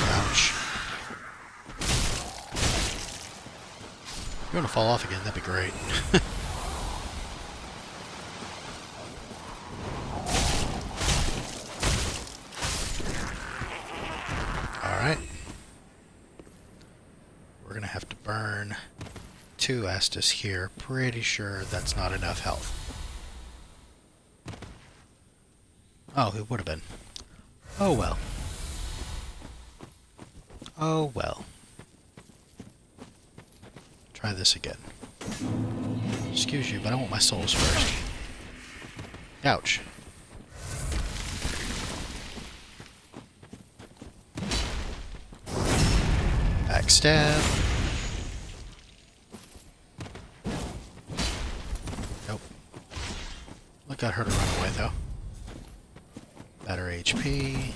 Ouch. If you want to fall off again, that'd be great. Alright. We're gonna have to burn 2 Estus here. Pretty sure that's not enough health. Oh, it would have been. Oh well. Oh well. Try this again. Excuse you, but I want my souls first. Ouch. Backstab. Nope. Look, got her to run away though. Better HP.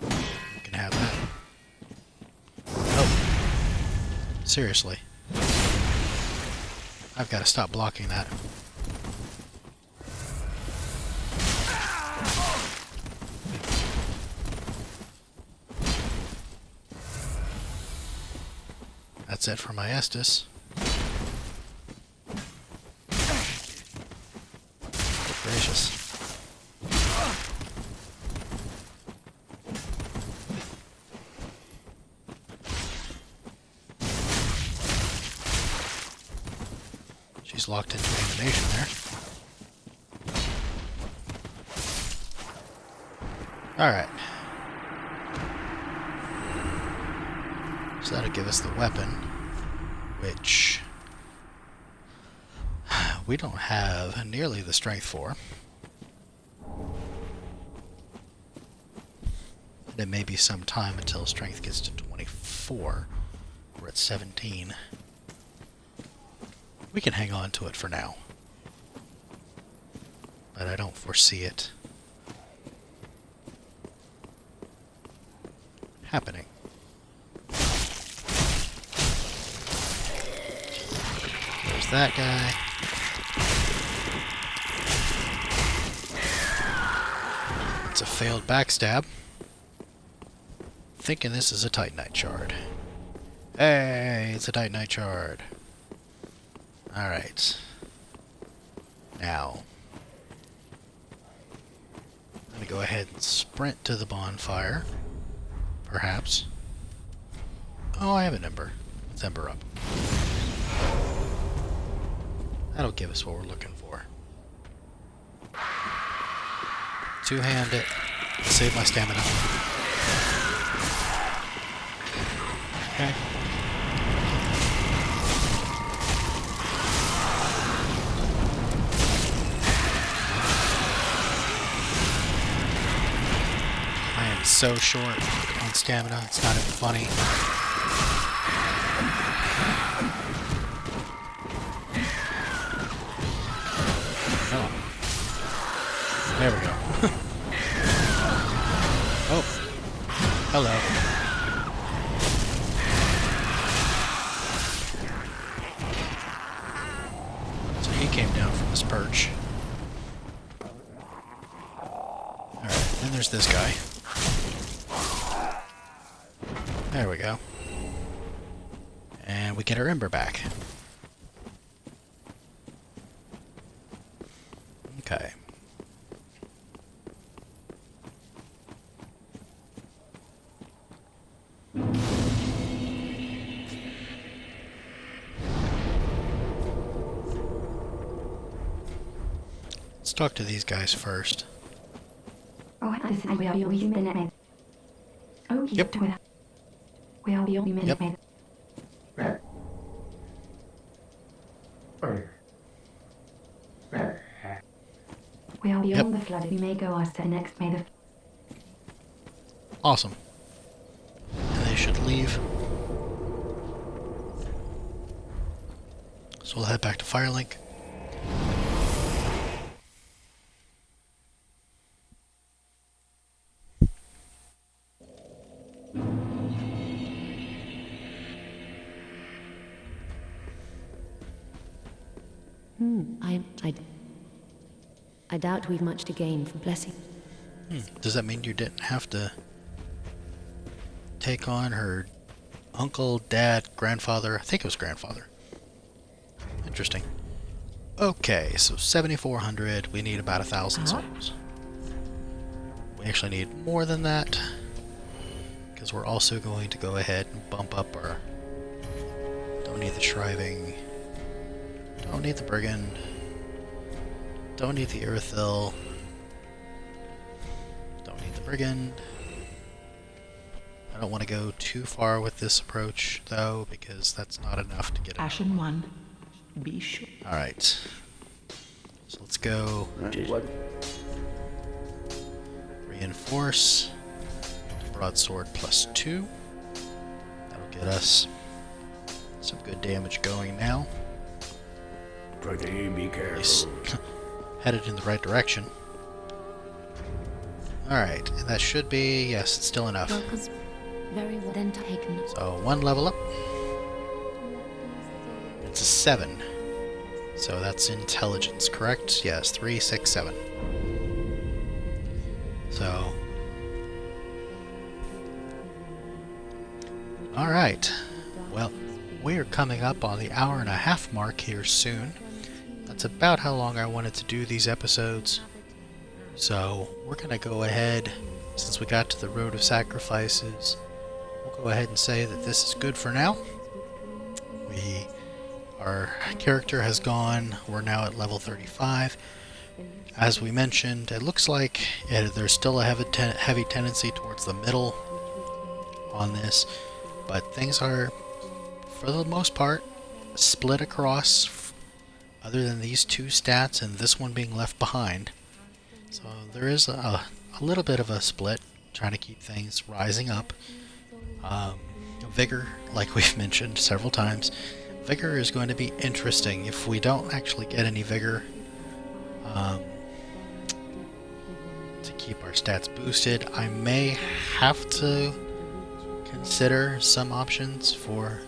You can have that. Oh. Seriously. I've got to stop blocking that. That's it for my Estus. Good gracious. She's locked into animation there. Alright. So that'll give us the weapon, which we don't have nearly the strength for. And it may be some time until strength gets to 24. We're at 17. We can hang on to it for now. But I don't foresee it happening. There's that guy. It's a failed backstab. Thinking this is a Titanite shard. Hey, it's a Titanite shard. Alright. Now, I'm going to go ahead and sprint to the bonfire. Perhaps. Oh, I have an ember. Let's ember up. That'll give us what we're looking for. Two-hand it. Save my stamina. Okay. I am so short on stamina, it's not even funny. Oh. There we go. Oh. Hello. So he came down from his perch. Alright, then there's this guy. There we go. And we get our ember back. Okay. Let's talk to these guys first. Yep. Yep. We are beyond Yep. the flood. We may go our step next. May the Awesome. And they should leave. So we'll head back to Firelink. I doubt we've much to gain from blessing. Does that mean you didn't have to take on her uncle, dad, grandfather? I think it was grandfather. Interesting. Okay, so 7,400. We need about 1,000 souls. We actually need more than that, because we're also going to go ahead and bump up our... Don't need the Shriving. Don't need the Brigand. Don't need the Irithil. Don't need the Brigand. I don't want to go too far with this approach, though, because that's not enough to get it. Ashen 1. Be sure. Alright. So let's go reinforce. Broadsword +2. That'll get us some good damage going now. Pretty be At least careful. headed in the right direction. Alright, and that should be, yes, it's still enough. Very well then taken. So one level up. It's a 7. So that's intelligence, correct? Yes, 3, 6, 7. So. Alright. Well, we're coming up on the hour-and-a-half mark here soon. That's about how long I wanted to do these episodes. So we're going to go ahead, since we got to the Road of Sacrifices, we'll go ahead and say that this is good for now. Our character has gone, we're now at level 35. As we mentioned, it looks like there's still a heavy tendency towards the middle on this, but things are, for the most part, split across, other than these two stats and this one being left behind. So there is a little bit of a split, trying to keep things rising up. Vigor, like we've mentioned several times, Vigor is going to be interesting. If we don't actually get any Vigor to keep our stats boosted, I may have to consider some options for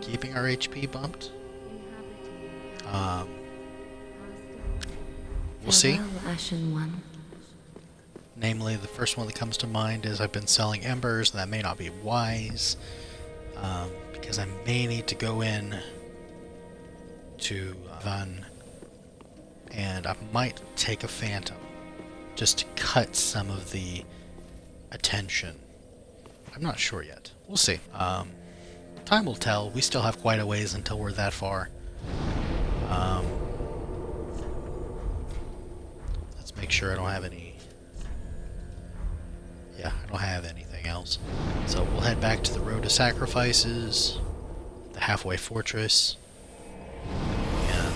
keeping our HP bumped. We'll see. Ashen 1. Namely, the first one that comes to mind is I've been selling embers, and that may not be wise, because I may need to go in to Van, and I might take a Phantom just to cut some of the attention. I'm not sure yet. We'll see. time will tell. We still have quite a ways until we're that far. Let's make sure I don't have any... Yeah, I don't have anything else. So we'll head back to the Road of Sacrifices, the halfway fortress, and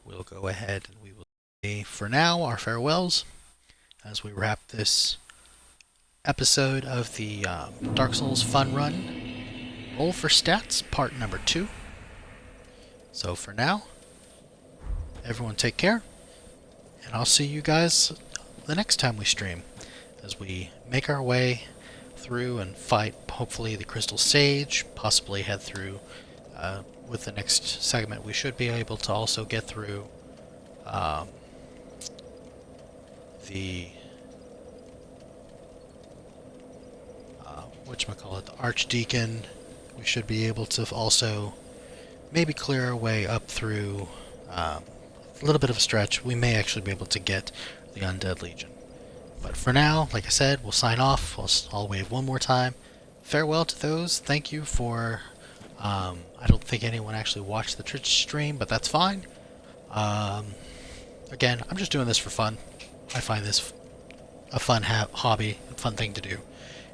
we'll go ahead and we will say for now our farewells as we wrap this episode of the Dark Souls Fun Run Roll for Stats, part number 2. So for now, everyone take care, and I'll see you guys the next time we stream as we make our way through and fight hopefully the Crystal Sage, possibly head through with the next segment we should be able to also get through the whatchamacallit, the Archdeacon. We should be able to also maybe clear our way up through a little bit of a stretch. We may actually be able to get the Undead Legion. But for now, like I said, we'll sign off. I'll wave one more time. Farewell to those. Thank you for... I don't think anyone actually watched the Twitch stream, but that's fine. Again, I'm just doing this for fun. I find this a fun hobby, a fun thing to do.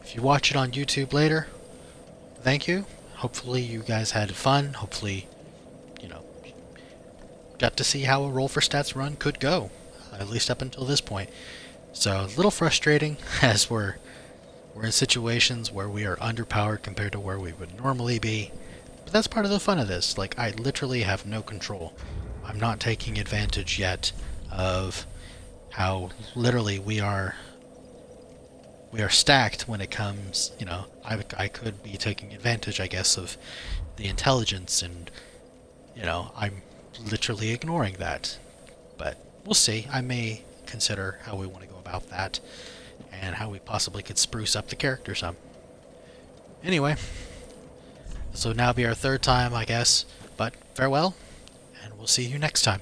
If you watch it on YouTube later, thank you. Hopefully you guys had fun. Hopefully, you know, got to see how a Roll for Stats run could go, at least up until this point. So, a little frustrating as we're in situations where we are underpowered compared to where we would normally be. But that's part of the fun of this. Like, I literally have no control. I'm not taking advantage yet of how literally we are stacked when it comes, you know, I could be taking advantage, I guess, of the intelligence, and, you know, I'm literally ignoring that. But we'll see. I may consider how we want to go about that and how we possibly could spruce up the character some. Anyway, this will now be our third time, I guess, but farewell, and we'll see you next time.